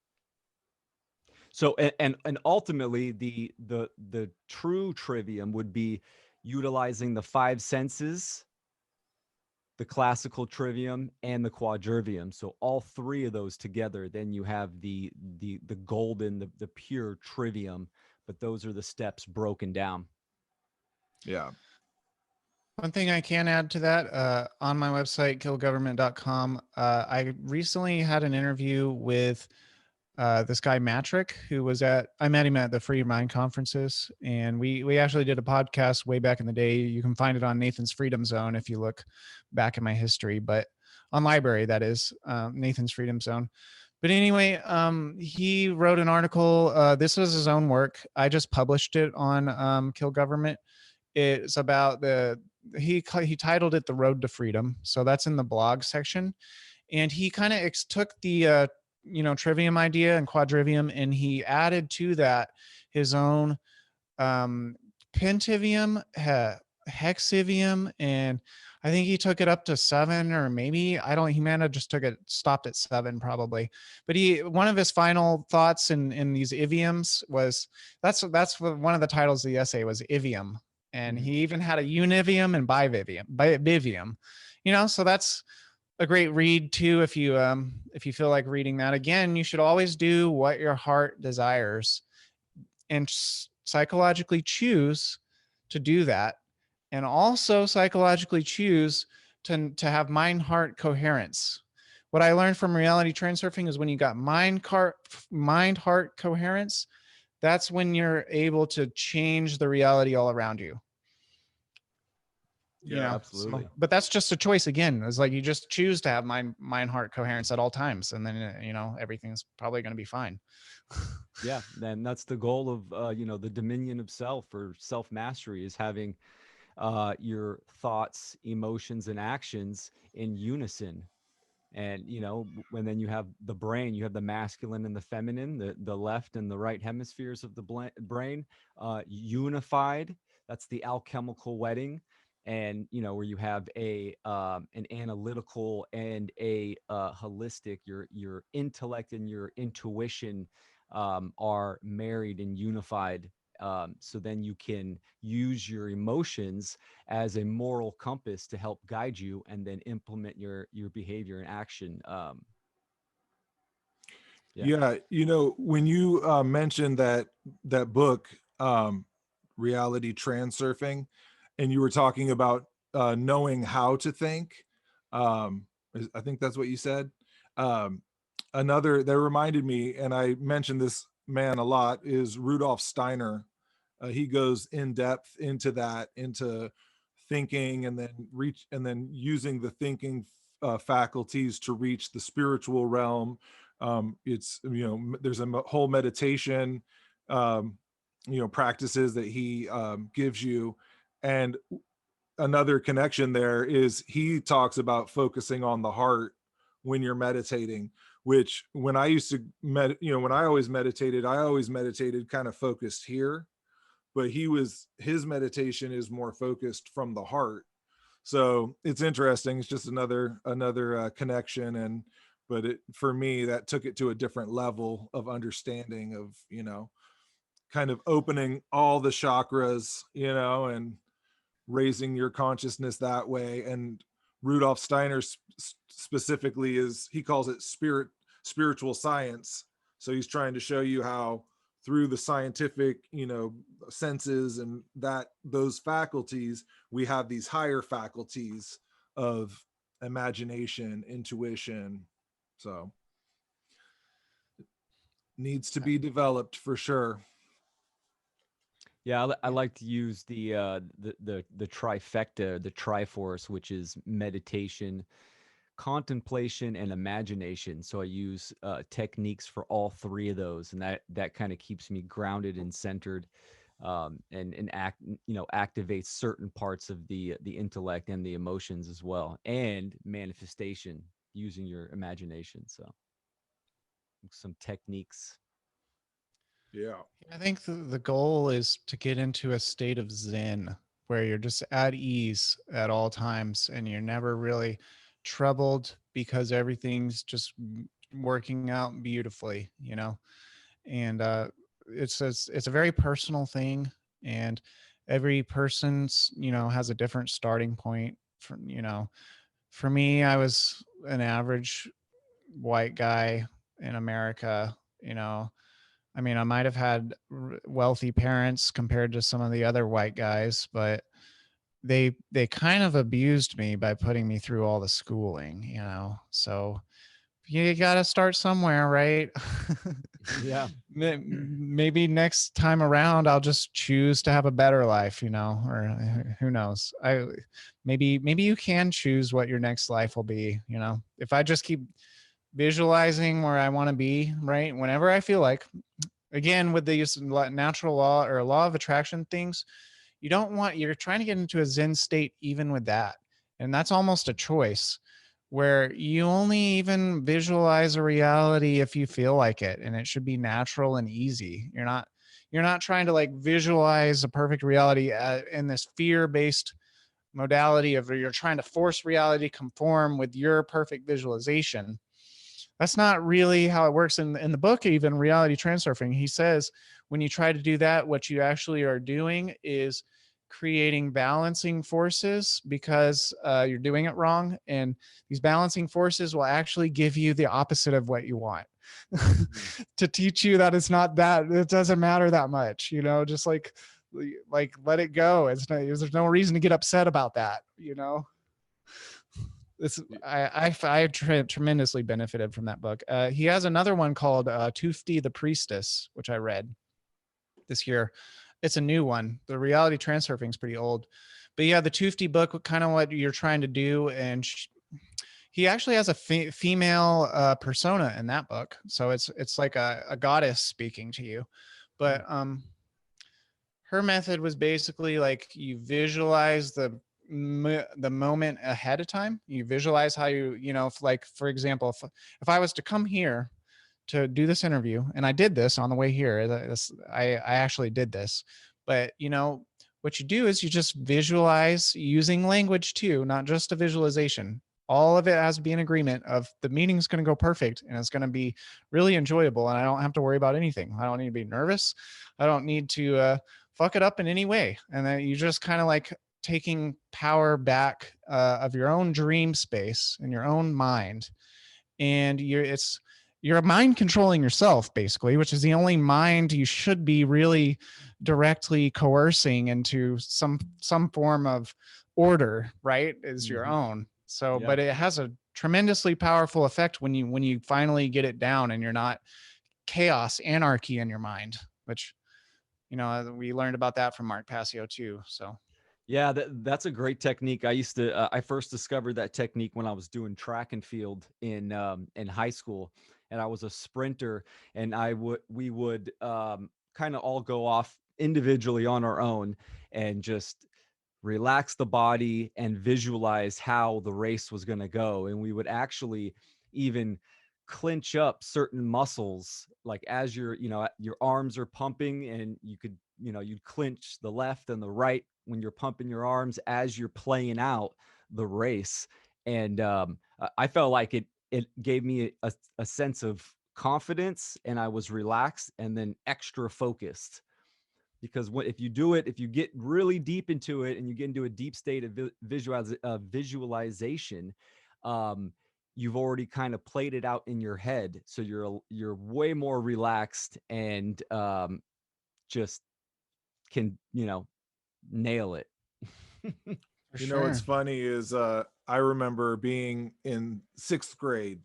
So, and ultimately, the true trivium would be utilizing the five senses the classical trivium and the quadrivium. So all three of those together, then you have the golden, the pure trivium. But those are the steps broken down. Yeah. One thing I can add to that, on my website, killgovernment.com, I recently had an interview with this guy Matrick, who was I met him at the Free Your Mind conferences, and we actually did a podcast way back in the day. You can find it on Nathan's Freedom Zone if you look back in my history, but on Library, that is, Nathan's Freedom Zone. But anyway, he wrote an article. This was his own work. I just published it on Kill Government. It's about he titled it The Road to Freedom. So that's in the blog section. And he kind of took the trivium idea and quadrivium, and he added to that his own pentivium, hexivium, and I think he took it up to 7, or maybe he might have just stopped at 7 probably. But one of his final thoughts in these iviums was that's what one of the titles of the essay was, ivium, and he even had a univium and bivium, so that's a great read too. If you feel like reading that again, you should always do what your heart desires and psychologically choose to do that. And also psychologically choose to have mind heart coherence. What I learned from reality transurfing is when you got mind heart coherence, that's when you're able to change the reality all around you. Absolutely. But that's just a choice. Again, it's like you just choose to have mind heart coherence at all times, and then everything's probably going to be fine. Yeah, then that's the goal of the dominion of self, or self mastery, is having your thoughts, emotions, and actions in unison. And when then you have the brain, you have the masculine and the feminine, the left and the right hemispheres of the brain unified. That's the alchemical wedding. And where you have an analytical and a holistic, your intellect and your intuition are married and unified. So then you can use your emotions as a moral compass to help guide you, and then implement your behavior and action. Yeah. When you mentioned that book, reality transurfing, and you were talking about knowing how to think, I think that's what you said. Another that reminded me, and I mentioned this man a lot, is Rudolf Steiner. He goes in depth into thinking, and then using the thinking faculties to reach the spiritual realm. It's there's a whole meditation practices that he gives you. And another connection there is he talks about focusing on the heart when you're meditating, which when I used to when I always meditated kind of focused here, but his meditation is more focused from the heart. So it's interesting. It's just another connection. But for me, that took it to a different level of understanding of kind of opening all the chakras, and raising your consciousness that way. And Rudolf Steiner specifically he calls it spiritual science. So he's trying to show you how through the scientific senses and those faculties, we have these higher faculties of imagination, intuition. So needs to be developed for sure. Yeah, I like to use the trifecta, the triforce, which is meditation, contemplation, and imagination. So I use techniques for all three of those, and that kind of keeps me grounded and centered, and activates certain parts of the intellect and the emotions as well, and manifestation using your imagination. So some techniques. Yeah. I think the goal is to get into a state of Zen where you're just at ease at all times and you're never really troubled because everything's just working out beautifully, and it's a very personal thing, and every person's has a different starting point from For me, I was an average white guy in America. You know, I mean, I might have had wealthy parents compared to some of the other white guys, but they kind of abused me by putting me through all the schooling, you know. So you got to start somewhere, right? Yeah. Maybe next time around I'll just choose to have a better life, you know, or who knows. Maybe you can choose what your next life will be, you know. If I just keep visualizing where I want to be, right? Whenever I feel like, again, with these natural law or law of attraction things, you're trying to get into a Zen state even with that. And that's almost a choice where you only even visualize a reality if you feel like it. And it should be natural and easy. You're not trying to like visualize a perfect reality in this fear-based modality of you're trying to force reality to conform with your perfect visualization. That's not really how it works in the book. Even reality transurfing, he says when you try to do that, what you actually are doing is creating balancing forces because you're doing it wrong, and these balancing forces will actually give you the opposite of what you want. To teach you that it's not that, it doesn't matter that much, you know, just like let it go. There's no reason to get upset about that, you know. This I tremendously benefited from that book. He has another one called Tufti the Priestess, which I read this year. It's a new one. The reality transurfing is pretty old, but yeah, the Tufti book, kind of what you're trying to do, and he actually has a female persona in that book, so it's like a goddess speaking to you, but her method was basically like you visualize the moment ahead of time. You visualize how you know, if, like, for example, if I was to come here to do this interview, and I did this on the way here, I actually did this, but you know, what you do is you just visualize using language too, not just a visualization. All of it has to be in agreement of the meeting's going to go perfect and it's going to be really enjoyable, and I don't have to worry about anything. I don't need to be nervous. I don't need to fuck it up in any way. And then you just kind of like taking power back of your own dream space in your own mind, and you're mind controlling yourself basically, which is the only mind you should be really directly coercing into some form of order, right? Is your own. So, Yeah. but it has a tremendously powerful effect when you finally get it down and you're not chaos, anarchy in your mind, which, you know, we learned about that from Mark Passio too. So Yeah, that's a great technique. I first discovered that technique when I was doing track and field in high school, and I was a sprinter, and we would kind of all go off individually on our own and just relax the body and visualize how the race was going to go. And we would actually even clinch up certain muscles, like as your arms are pumping, and you'd clinch the left and the right when you're pumping your arms as you're playing out the race. And I felt like it gave me a sense of confidence, and I was relaxed and then extra focused. Because if you get really deep into it and you get into a deep state of visualization, you've already kind of played it out in your head, so you're way more relaxed and just can nail it. for You know what's sure. funny is I remember being in 6th grade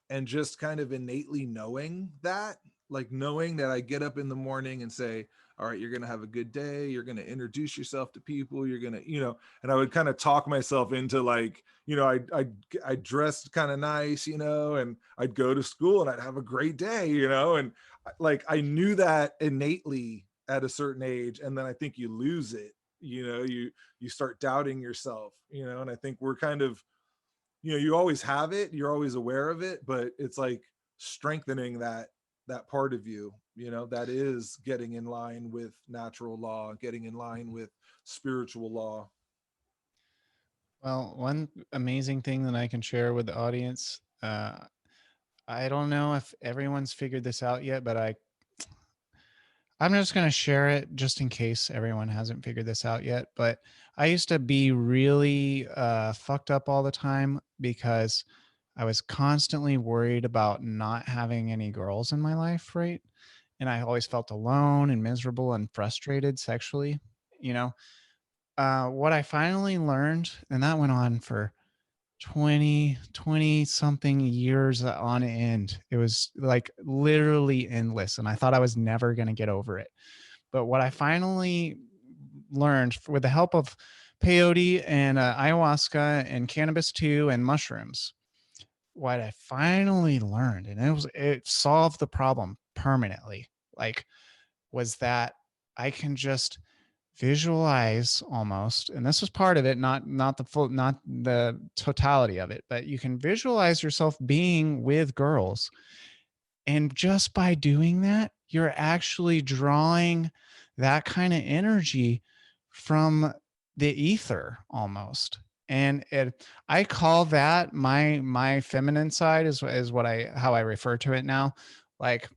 and just kind of innately knowing that, like knowing that I get up in the morning and say, all right, you're going to have a good day. You're going to introduce yourself to people. You're going to, and I would kind of talk myself into like, I dressed kind of nice, and I'd go to school and I'd have a great day, and like, I knew that innately at a certain age. And then I think you lose it, you start doubting yourself, and I think we're kind of, you always have it, you're always aware of it, but it's like strengthening that part of you, that is getting in line with natural law, getting in line with spiritual law. Well, one amazing thing that I can share with the audience, I don't know if everyone's figured this out yet, but I'm just going to share it just in case everyone hasn't figured this out yet. But I used to be really fucked up all the time because I was constantly worried about not having any girls in my life, right? And I always felt alone and miserable and frustrated sexually. You know, what I finally learned, and that went on for 20 something years on end. It was like literally endless. And I thought I was never going to get over it. But what I finally learned with the help of peyote and ayahuasca and cannabis too, and mushrooms, what I finally learned, and it solved the problem permanently, like, was that I can just visualize almost, and this was part of it, not the full, not the totality of it, but you can visualize yourself being with girls. And just by doing that, you're actually drawing that kind of energy from the ether almost. And I call that my feminine side is what how I refer to it now. Like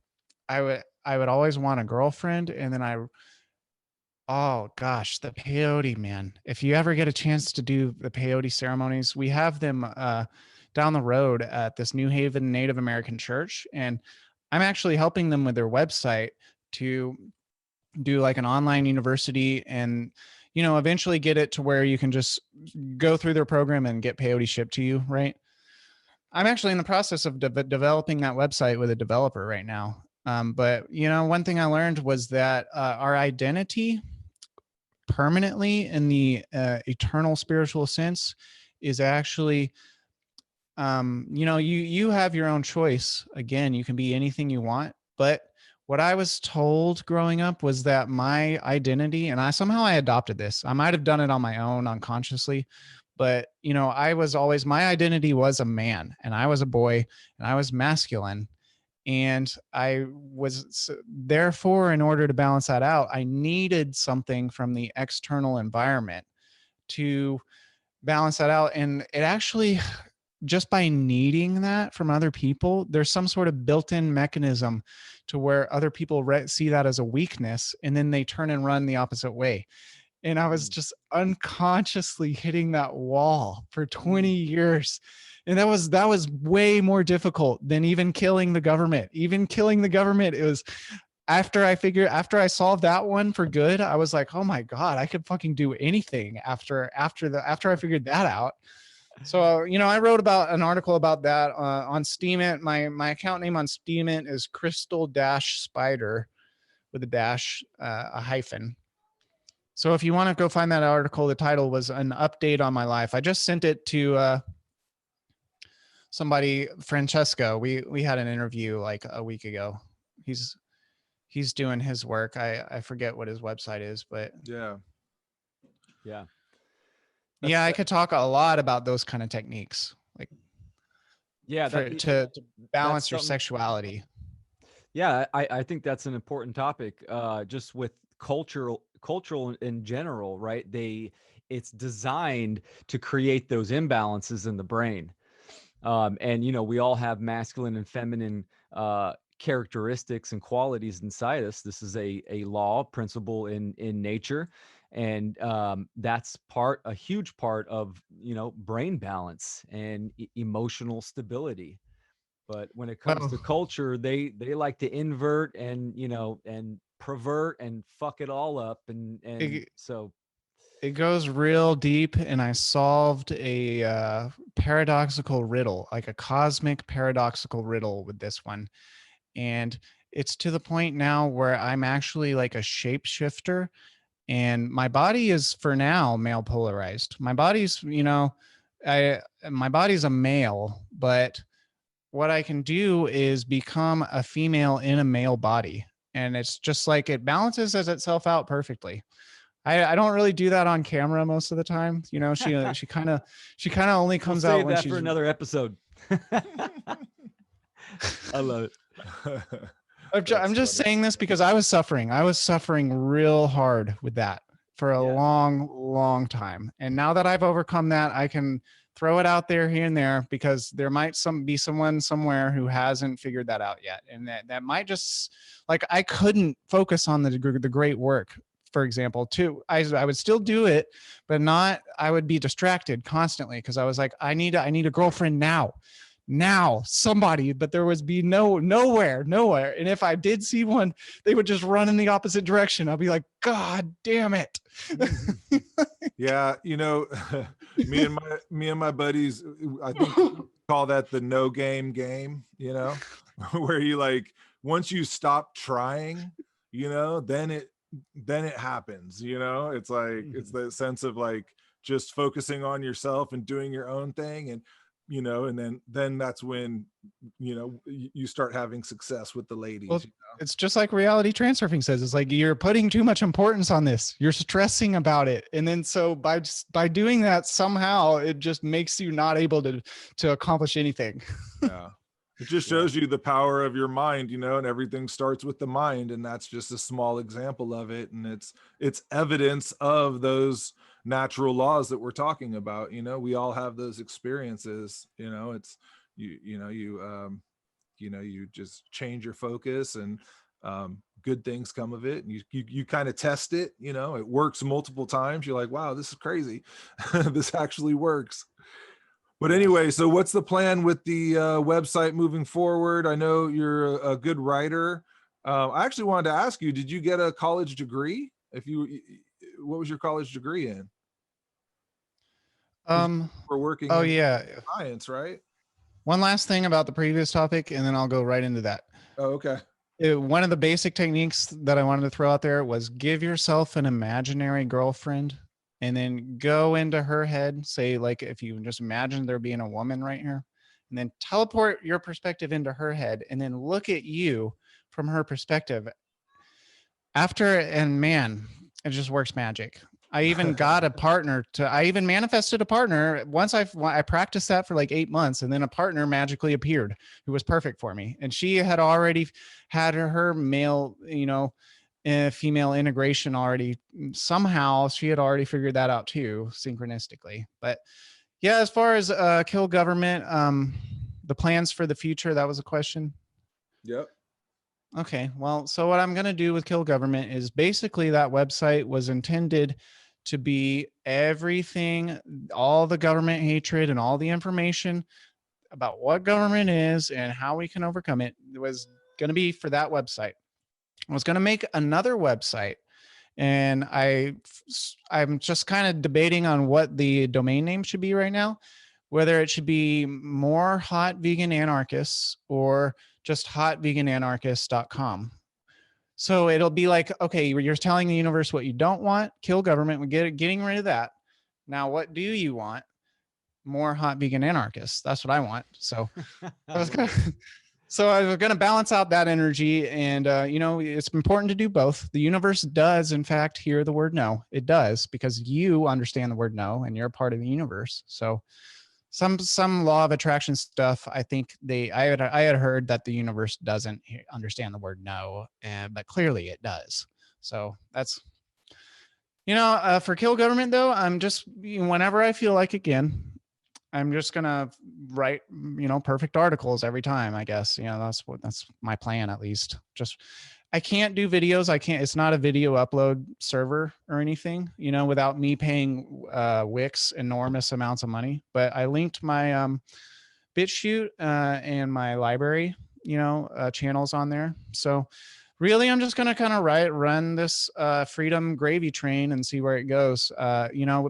I would always want a girlfriend, and then oh gosh, the peyote, man. If you ever get a chance to do the peyote ceremonies, we have them down the road at this New Haven Native American church. And I'm actually helping them with their website to do like an online university and, eventually get it to where you can just go through their program and get peyote shipped to you, right? I'm actually in the process of developing that website with a developer right now. But, one thing I learned was that our identity permanently in the eternal spiritual sense is actually you have your own choice. Again, you can be anything you want, but what I was told growing up was that my identity, and I adopted this, I might have done it on my own unconsciously, but my identity was a man, and I was a boy, and I was masculine. And I was, therefore, in order to balance that out, I needed something from the external environment to balance that out. And it actually, just by needing that from other people, there's some sort of built-in mechanism to where other people see that as a weakness, and then they turn and run the opposite way. And I was just unconsciously hitting that wall for 20 years. And that was way more difficult than even killing the government. Even killing the government, it was after I solved that one for good, I was like, oh my God, I could fucking do anything after I figured that out. So, I wrote about an article about that on Steemit. My account name on Steemit is crystal-spider with a dash, a hyphen. So if you want to go find that article, the title was An Update on My Life. I just sent it to somebody, Francesco. We had an interview like a week ago. He's doing his work. I forget what his website is, but Yeah. I could talk a lot about those kind of techniques, like to balance your sexuality. Yeah, I think that's an important topic. Just with cultural in general, right? It's designed to create those imbalances in the brain. And we all have masculine and feminine characteristics and qualities inside us. This is a law principle in nature, and that's a huge part of brain balance and emotional stability. But when it comes to culture, they like to invert and and pervert and fuck it all up, and so it goes real deep. And I solved a paradoxical riddle, like a cosmic paradoxical riddle with this one. And it's to the point now where I'm actually like a shapeshifter, and my body is for now male polarized. My body's, my body's a male, but what I can do is become a female in a male body. And it's just like it balances itself out perfectly. I don't really do that on camera most of the time. She kind of only comes out when she's for another episode. I love it. I'm just saying this because I was suffering real hard with that for a long time. And now that I've overcome that, I can throw it out there here and there, because there might be someone somewhere who hasn't figured that out yet. And that might just, like, I couldn't focus on the great work, for example, too. I would still do it, but I would be distracted constantly, because I was like, I need a girlfriend now, somebody. But there was nowhere. And if I did see one, they would just run in the opposite direction. I'll be like, God damn it. Yeah, me and my buddies, I think we call that the no game, where you, like, once you stop trying, then it happens. It's like, it's the sense of, like, just focusing on yourself and doing your own thing, and and then that's when you start having success with the ladies. Well, it's just like reality transurfing says. It's like, you're putting too much importance on this. You're stressing about it. And then so by doing that, somehow it just makes you not able to accomplish anything. Yeah. It just shows you the power of your mind, and everything starts with the mind. And that's just a small example of it. And it's evidence of those natural laws that we're talking about. We all have those experiences. It's you just change your focus, and good things come of it. And you kind of test it. It works multiple times. You're like, wow, this is crazy. This actually works. But anyway, so what's the plan with the website moving forward? I know you're a good writer. I actually wanted to ask you, did you get a college degree? What was your college degree in? For working in science, right? One last thing about the previous topic, and then I'll go right into that. Oh, okay. One of the basic techniques that I wanted to throw out there was give yourself an imaginary girlfriend, and then go into her head. Say, like, if you just imagine there being a woman right here, and then teleport your perspective into her head, and then look at you from her perspective. And man, it just works magic. I even got I even manifested a partner. Once I practiced that for like 8 months, and then a partner magically appeared who was perfect for me. And she had already had her male, female integration already. Somehow she had already figured that out too, synchronistically. But yeah, as far as kill government, the plans for the future, that was a question. Yep. Okay, well, so what I'm going to do with Kill Government is basically that website was intended to be everything, all the government hatred and all the information about what government is and how we can overcome it. It was going to be for that website. I was going to make another website, and I'm just kind of debating on what the domain name should be right now, whether it should be More Hot Vegan Anarchists or just hotvegananarchist.com. So it'll be like, okay, you're telling the universe what you don't want. Kill government. We're getting rid of that. Now, what do you want? More hot vegan anarchists. That's what I want. So I was gonna balance out that energy, and it's important to do both. The universe does, in fact, hear the word no. It does, because you understand the word no, and you're a part of the universe. So some law of attraction stuff, I think I had heard that the universe doesn't understand the word no, but clearly it does. So that's, for Kill Government though, I'm just, whenever I feel like, again, I'm just gonna write, perfect articles every time, I guess. That's my plan, at least. I can't do videos. It's not a video upload server or anything, without me paying Wix enormous amounts of money. But I linked my BitChute and my library, channels on there. So really, I'm just going to kind of run this freedom gravy train and see where it goes.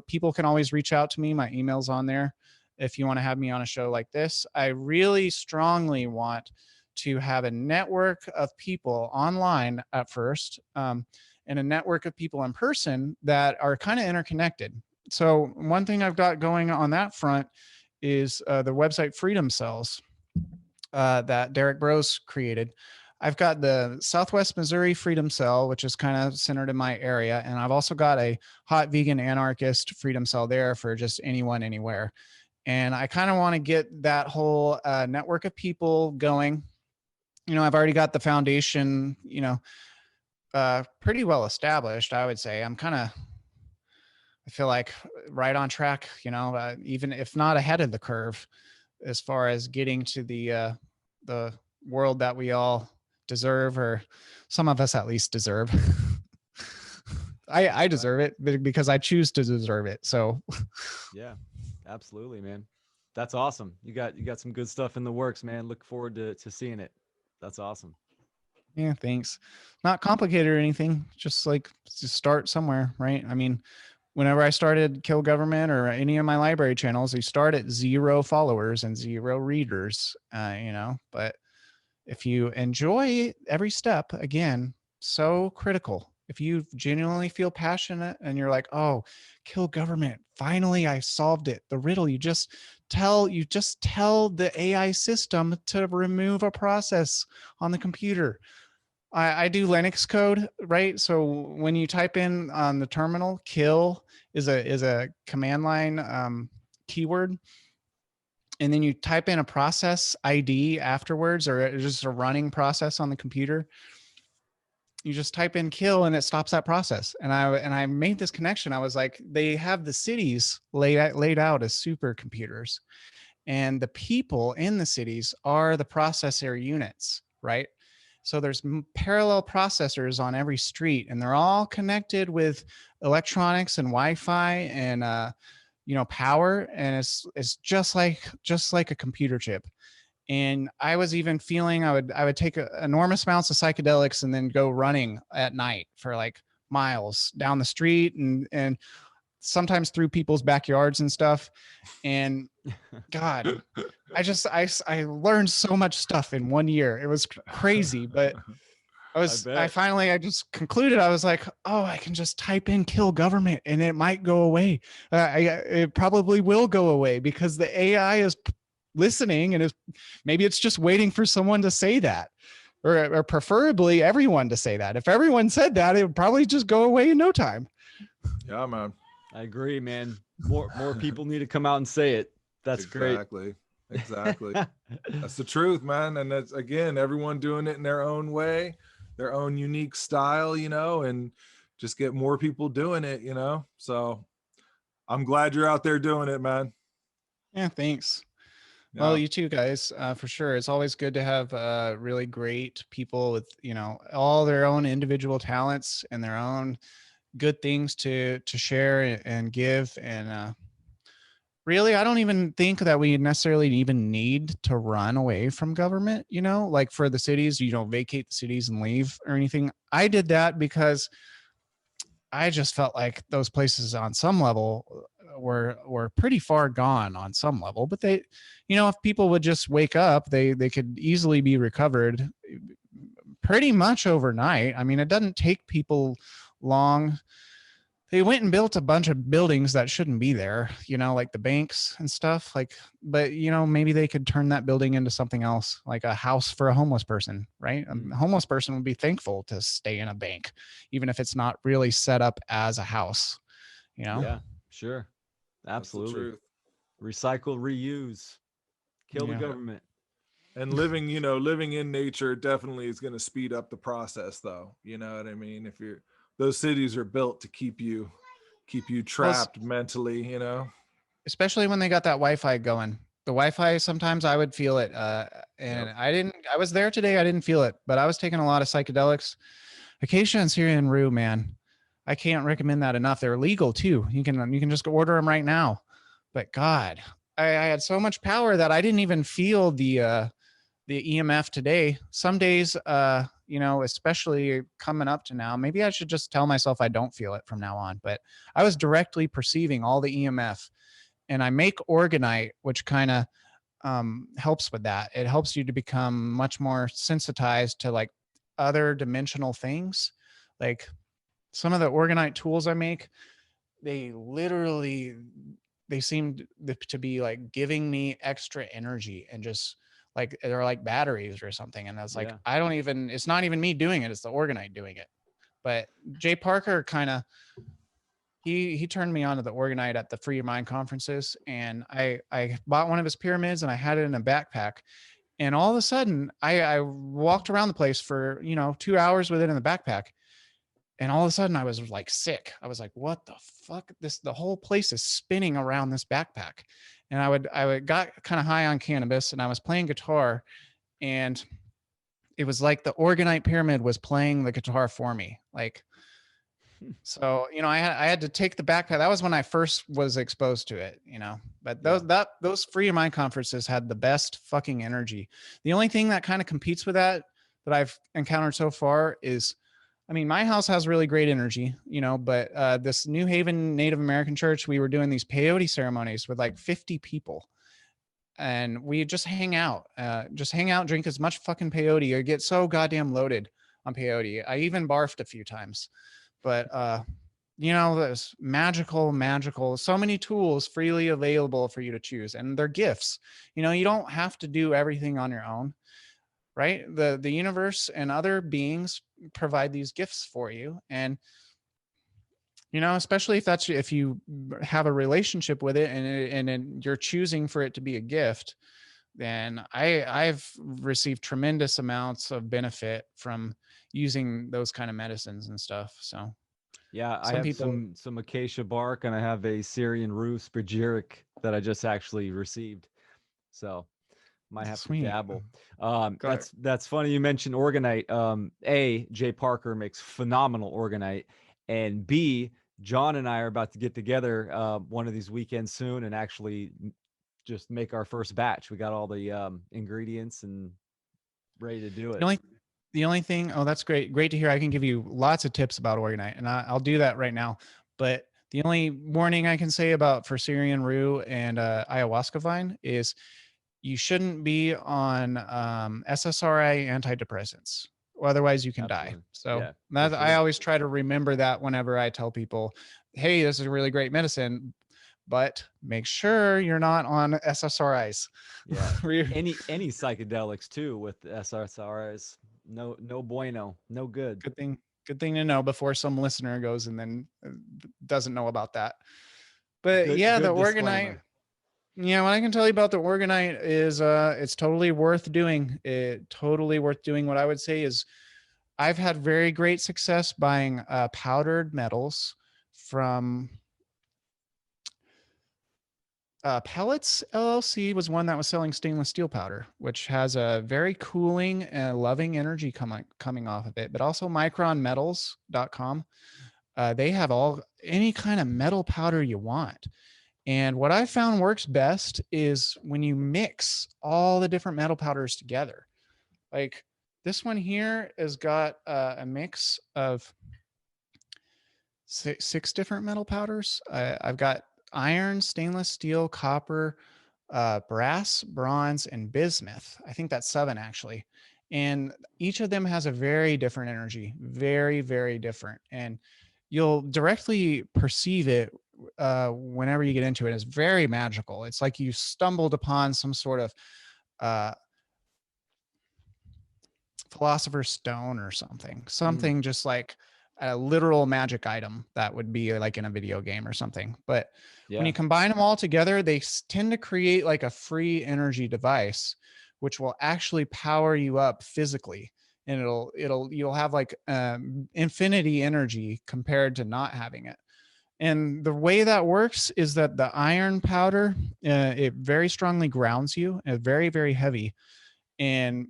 People can always reach out to me. My email's on there if you want to have me on a show like this. I really strongly want to have a network of people online at first, and a network of people in person that are kind of interconnected. So one thing I've got going on that front is the website Freedom Cells that Derek Bros created. I've got the Southwest Missouri Freedom Cell, which is kind of centered in my area. And I've also got a hot vegan anarchist freedom cell there for just anyone, anywhere. And I kind of want to get that whole network of people going. I've already got the foundation, pretty well established, I would say. I'm kind of I feel like right on track, even if not ahead of the curve, as far as getting to the world that we all deserve, or some of us at least deserve. I deserve it because I choose to deserve it. So Yeah, absolutely, man. That's awesome. You got some good stuff in the works, man. Look forward to seeing it. That's awesome. yeah, thanks. Not complicated or anything. Just like to start somewhere, right? I mean, whenever I started Kill Government or any of my library channels, they start at 0 followers and 0 readers, but if you enjoy every step, again, so critical. If you genuinely feel passionate and you're like, oh, Kill Government, finally I solved it. The riddle, you just tell the AI system to remove a process on the computer. I do Linux code, right? So when you type in on the terminal, kill is a command line keyword, and then you type in a process ID afterwards, or just a running process on the computer. You just type in kill and it stops that process. And I made this connection. I was like, they have the cities laid out as supercomputers, and the people in the cities are the processor units, right? So there's parallel processors on every street, and they're all connected with electronics and Wi-Fi and power, and it's just like a computer chip. And I was even feeling I would take enormous amounts of psychedelics and then go running at night for like miles down the street, and sometimes through people's backyards and stuff. And God, I learned so much stuff in 1 year. It was crazy, but I just concluded. I was like, oh, I can just type in kill government and it might go away. It probably will go away because the AI is listening, and maybe it's just waiting for someone to say that, or preferably everyone to say that. If everyone said that, it would probably just go away in no time. Yeah, man. I agree, man. More people need to come out and say it. That's great. Exactly. That's the truth, man. And that's, again, everyone doing it in their own way, their own unique style, and just get more people doing it, So I'm glad you're out there doing it, man. Yeah, thanks. Yeah. Well, you too, guys, for sure. It's always good to have really great people with, all their own individual talents and their own good things to share and give. And really, I don't even think that we necessarily even need to run away from government, like for the cities, vacate the cities and leave or anything. I did that because I just felt like those places on some level were pretty far gone on some level, but they, if people would just wake up, they could easily be recovered pretty much overnight. I mean, it doesn't take people long. They went and built a bunch of buildings that shouldn't be there, like the banks and stuff, but maybe they could turn that building into something else, like a house for a homeless person, right? A homeless person would be thankful to stay in a bank, even if it's not really set up as a house, Yeah, sure. Absolutely. Recycle, reuse, kill the government. And living in nature definitely is going to speed up the process, though. You know what I mean? If those cities are built to keep you trapped mentally, especially when they got that Wi-Fi going. The Wi-Fi, sometimes I would feel it. And I was there today. I didn't feel it, but I was taking a lot of psychedelics. Acacia and Syrian Rue, man. I can't recommend that enough. They're legal too. You can just order them right now. But God, I had so much power that I didn't even feel the EMF today. Some days, especially coming up to now, maybe I should just tell myself I don't feel it from now on. But I was directly perceiving all the EMF, and I make Organite, which kind of helps with that. It helps you to become much more sensitized to like other dimensional things. Like some of the Organite tools I make, they seem to be like giving me extra energy, and just like they're like batteries or something. And I was like, it's not even me doing it, it's the Organite doing it. But Jay Parker kind of he turned me on to the Organite at the Free Your Mind conferences, and I bought one of his pyramids and I had it in a backpack. And all of a sudden I walked around the place for 2 hours with it in the backpack, And all of a sudden I was like sick. I was like, what the fuck? The whole place is spinning around this backpack. And I got kind of high on cannabis, and I was playing guitar, and it was like the Organite pyramid was playing the guitar for me. Like, so, I had to take the backpack. That was when I first was exposed to it, but those free of mind conferences had the best fucking energy. The only thing that kind of competes with that I've encountered so far is, I mean, my house has really great energy, but this New Haven Native American church, we were doing these peyote ceremonies with like 50 people. And we just hang out, drink as much fucking peyote, or get so goddamn loaded on peyote. I even barfed a few times. But there's magical, so many tools freely available for you to choose, and they're gifts. You don't have to do everything on your own, right? The universe and other beings provide these gifts for you. And especially if you have a relationship with it, and you're choosing for it to be a gift, then I've received tremendous amounts of benefit from using those kind of medicines and stuff. So Yeah, I some have people, some acacia bark, and I have a Syrian rue spagyric that I just actually received. So might have to sweet. dabble. Got it. That's funny you mentioned Organite. Jay Parker makes phenomenal Organite, and B, John and I are about to get together one of these weekends soon and actually just make our first batch. We got all the ingredients and ready to do it. The only thing, oh, that's great. Great to hear. I can give you lots of tips about Organite, and I'll do that right now. But the only warning I can say for Syrian rue and ayahuasca vine is you shouldn't be on SSRI antidepressants. Otherwise, you can die. Absolutely. So Yeah, for I sure. always try to remember that whenever I tell people, hey, this is a really great medicine, but make sure you're not on SSRIs. Yeah. Any psychedelics too with SSRIs. No bueno. No good. Good thing to know before some listener goes and then doesn't know about that. But yeah, the Organite. Yeah, what I can tell you about the Organite is it's totally worth doing. Totally worth doing. What I would say is I've had very great success buying powdered metals from Pellets LLC was one that was selling stainless steel powder, which has a very cooling and loving energy coming off of it, but also micronmetals.com. They have any kind of metal powder you want. And what I found works best is when you mix all the different metal powders together. Like this one here has got a mix of six different metal powders. I've got iron, stainless steel, copper, brass, bronze, and bismuth. I think that's 7 actually. And each of them has a very different energy, very, very different. And you'll directly perceive it whenever you get into it. It's very magical. It's like you stumbled upon some sort of philosopher's stone or something just like a literal magic item that would be like in a video game or something. But when you combine them all together, they tend to create like a free energy device, which will actually power you up physically. And you'll have like infinity energy compared to not having it. And the way that works is that the iron powder, it very strongly grounds you. It's very, very heavy. And,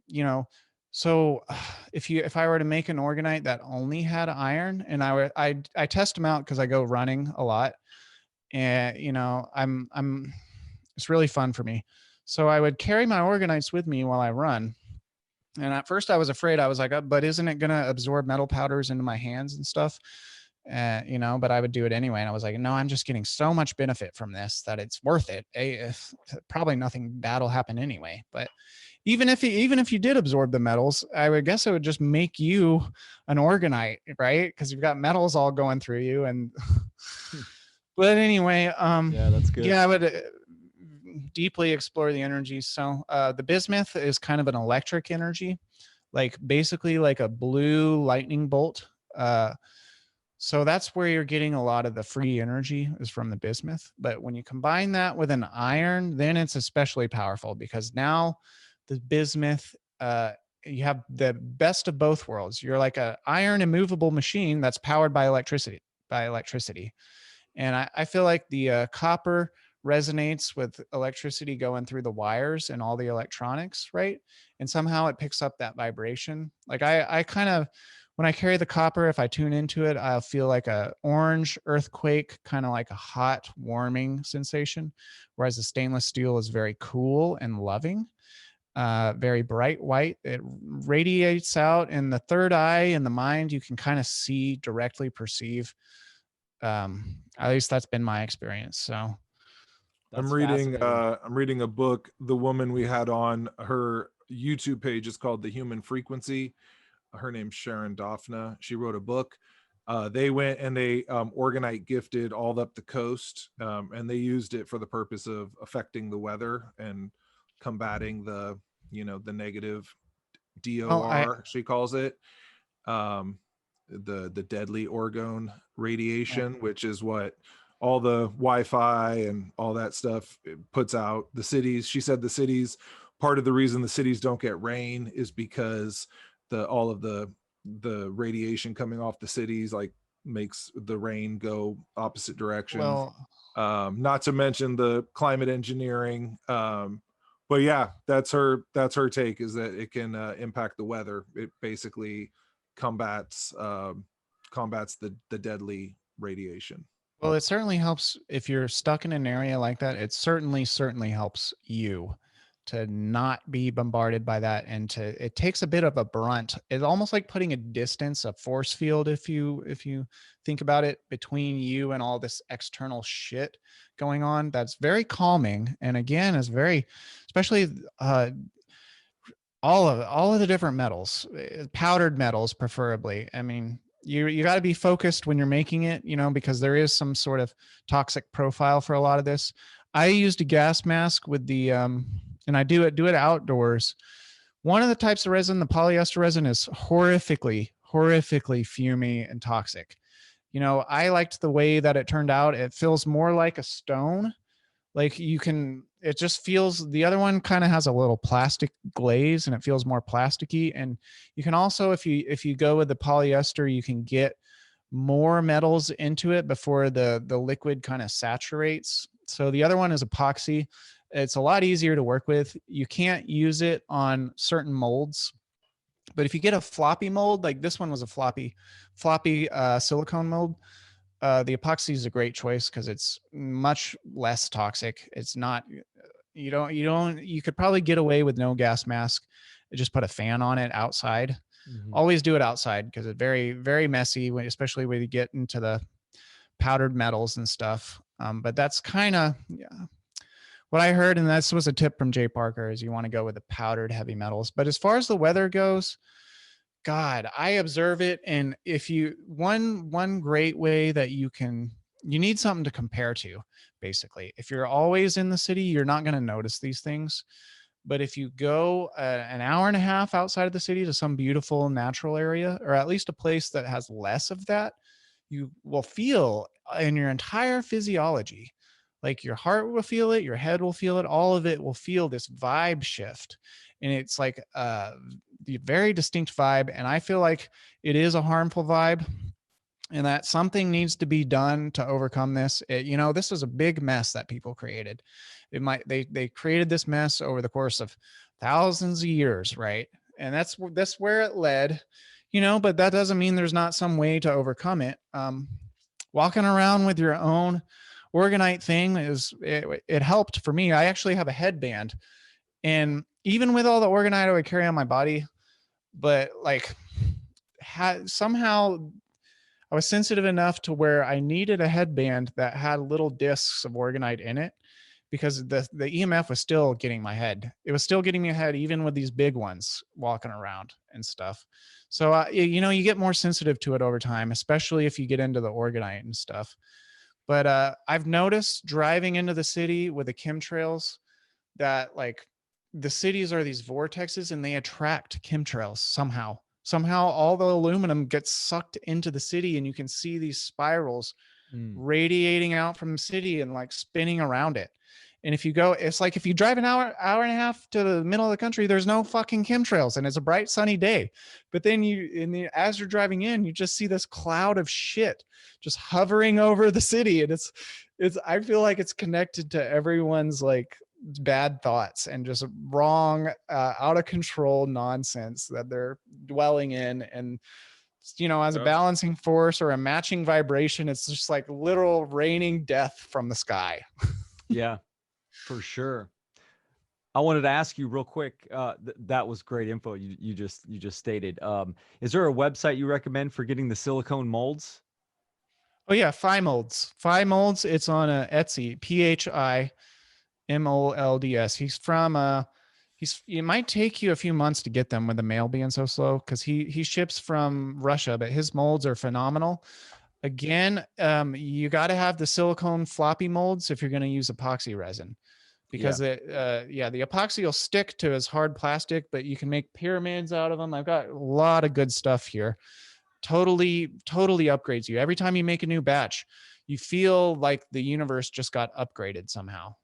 so if I were to make an Organite that only had iron, and I test them out because I go running a lot, and it's really fun for me. So I would carry my Organites with me while I run. And at first I was afraid. I was like, but isn't it going to absorb metal powders into my hands and stuff? But I would do it anyway. And I was like, no, I'm just getting so much benefit from this that it's worth it. Probably nothing bad will happen anyway. But even if you did absorb the metals, I would guess it would just make you an Organite, right? Because you've got metals all going through you. And but anyway, yeah, that's good. Yeah, I would deeply explore the energy. So the bismuth is kind of an electric energy, like basically like a blue lightning bolt. So that's where you're getting a lot of the free energy is from the bismuth. But when you combine that with an iron, then it's especially powerful because now the bismuth you have the best of both worlds. You're like a iron immovable machine that's powered by electricity. And I feel like the copper resonates with electricity going through the wires and all the electronics, right? And somehow it picks up that vibration. Like I kind of, when I carry the copper, if I tune into it, I'll feel like a orange earthquake, kind of like a hot warming sensation. Whereas the stainless steel is very cool and loving, very bright white. It radiates out in the third eye in the mind. You can kind of see, directly perceive. At least that's been my experience. So That's I'm reading fascinating. I'm reading a book. The woman we had on her YouTube page is called The Human Frequency. Her name's Sharon Daphna. She wrote a book. They went and they Organite gifted all up the coast, and they used it for the purpose of affecting the weather and combating the the negative well, DOR, she calls it, the deadly orgone radiation, which is what all the Wi-Fi and all that stuff puts out. The cities, she said, the cities, part of the reason the cities don't get rain is because all of the radiation coming off the cities like makes the rain go opposite directions. well, Not to mention the climate engineering. But yeah, that's her take, is that it can impact the weather. It basically combats the deadly radiation. well, it certainly helps if you're stuck in an area like that. It certainly helps you to not be bombarded by that, and it takes a bit of a brunt. It's almost like putting a distance, a force field, if you think about it, between you and all this external shit going on. That's very calming, and again, is very, especially all of the different metals, powdered metals preferably. I mean, you got to be focused when you're making it, because there is some sort of toxic profile for a lot of this. I used a gas mask with the and I do it outdoors. One of the types of resin, the polyester resin, is horrifically fumy and toxic. I liked the way that it turned out. It feels more like a stone. Like it just feels, the other one kind of has a little plastic glaze and it feels more plasticky. And you can also, if you go with the polyester, you can get more metals into it before the liquid kind of saturates. So the other one is epoxy. It's a lot easier to work with. You can't use it on certain molds, but if you get a floppy mold, like this one was a floppy silicone mold, the epoxy is a great choice because it's much less toxic. It's not, you could probably get away with no gas mask. Just put a fan on it outside. Always do it outside because it's very, very messy, especially when you get into the powdered metals and stuff. But that's kind of what I heard. And this was a tip from Jay Parker, is you want to go with the powdered heavy metals. But as far as the weather goes, God, I observe it. And if one great way that you need something to compare to, basically. If you're always in the city, you're not going to notice these things. But if you go an hour and a half outside of the city to some beautiful natural area, or at least a place that has less of that, you will feel in your entire physiology, like your heart will feel it, your head will feel it, all of it will feel this vibe shift. And it's like the very distinct vibe. And I feel like it is a harmful vibe, and that something needs to be done to overcome this. This was a big mess that people created. They created this mess over the course of thousands of years, right? And that's where it led, but that doesn't mean there's not some way to overcome it. Walking around with your own Organite thing it helped for me. I actually have a headband, and even with all the Organite I would carry on my body, but like somehow I was sensitive enough to where I needed a headband that had little discs of Organite in it, because the EMF was still getting my head. It was still getting me ahead, even with these big ones walking around and stuff. So, you get more sensitive to it over time, especially if you get into the Organite and stuff. But I've noticed driving into the city with the chemtrails that like the cities are these vortexes and they attract chemtrails somehow. Somehow all the aluminum gets sucked into the city, and you can see these spirals radiating out from the city and like spinning around it. And if you go, it's like if you drive an hour and a half to the middle of the country, there's no fucking chemtrails and it's a bright sunny day. But then as you're driving in, you just see this cloud of shit just hovering over the city. And I feel like it's connected to everyone's like bad thoughts and just wrong, out of control nonsense that they're dwelling in. And as a balancing force or a matching vibration, it's just like literal raining death from the sky. Yeah, for sure. I wanted to ask you real quick. That was great info you just stated. Is there a website you recommend for getting the silicone molds? Oh yeah, Phi Molds. Phi Molds. It's on Etsy. PHIMOLDS. He's from it might take you a few months to get them with the mail being so slow because he ships from Russia, but his molds are phenomenal. Again, you got to have the silicone floppy molds if you're going to use epoxy resin, because the epoxy will stick to his hard plastic, but you can make pyramids out of them. I've got a lot of good stuff here. Totally upgrades you. Every time you make a new batch, you feel like the universe just got upgraded somehow,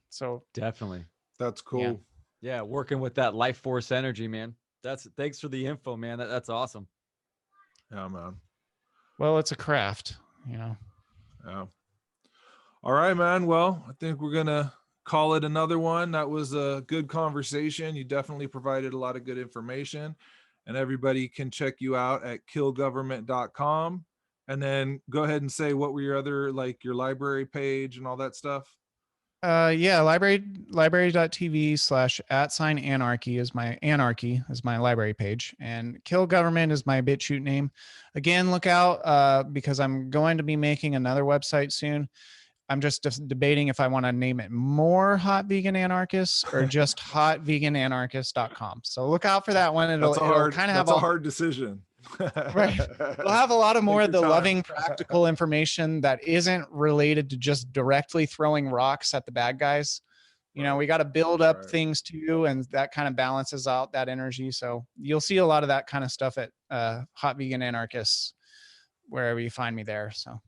So definitely. That's cool. Yeah, working with that life force energy, man. Thanks for the info, man. That's awesome. Yeah, man. Well, it's a craft, Yeah. All right, man. Well, I think we're gonna call it another one. That was a good conversation. You definitely provided a lot of good information, and everybody can check you out at killgovernment.com. And then go ahead and say what were your other, like your library page and all that stuff. library.tv/@anarchy is my library page, and Kill Government is my BitChute name. Again, look out because I'm going to be making another website soon. I'm just debating if I want to name it More Hot Vegan Anarchists or just hotvegananarchist.com. So look out for that one. It'll kind of have a hard decision. Right. We'll have a lot of more of the loving, practical information that isn't related to just directly throwing rocks at the bad guys. We got to build up things too, and that kind of balances out that energy. So you'll see a lot of that kind of stuff at Hot Vegan Anarchists, wherever you find me there. So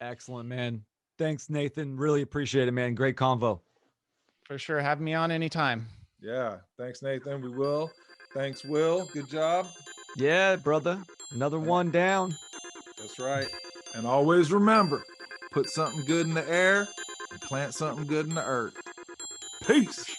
excellent, man. Thanks, Nathan. Really appreciate it, man. Great convo. For sure. Have me on anytime. Yeah. Thanks, Nathan. We will. Thanks, Will. Good job. Yeah, brother. Another one down. That's right. And always remember, put something good in the air and plant something good in the earth. Peace.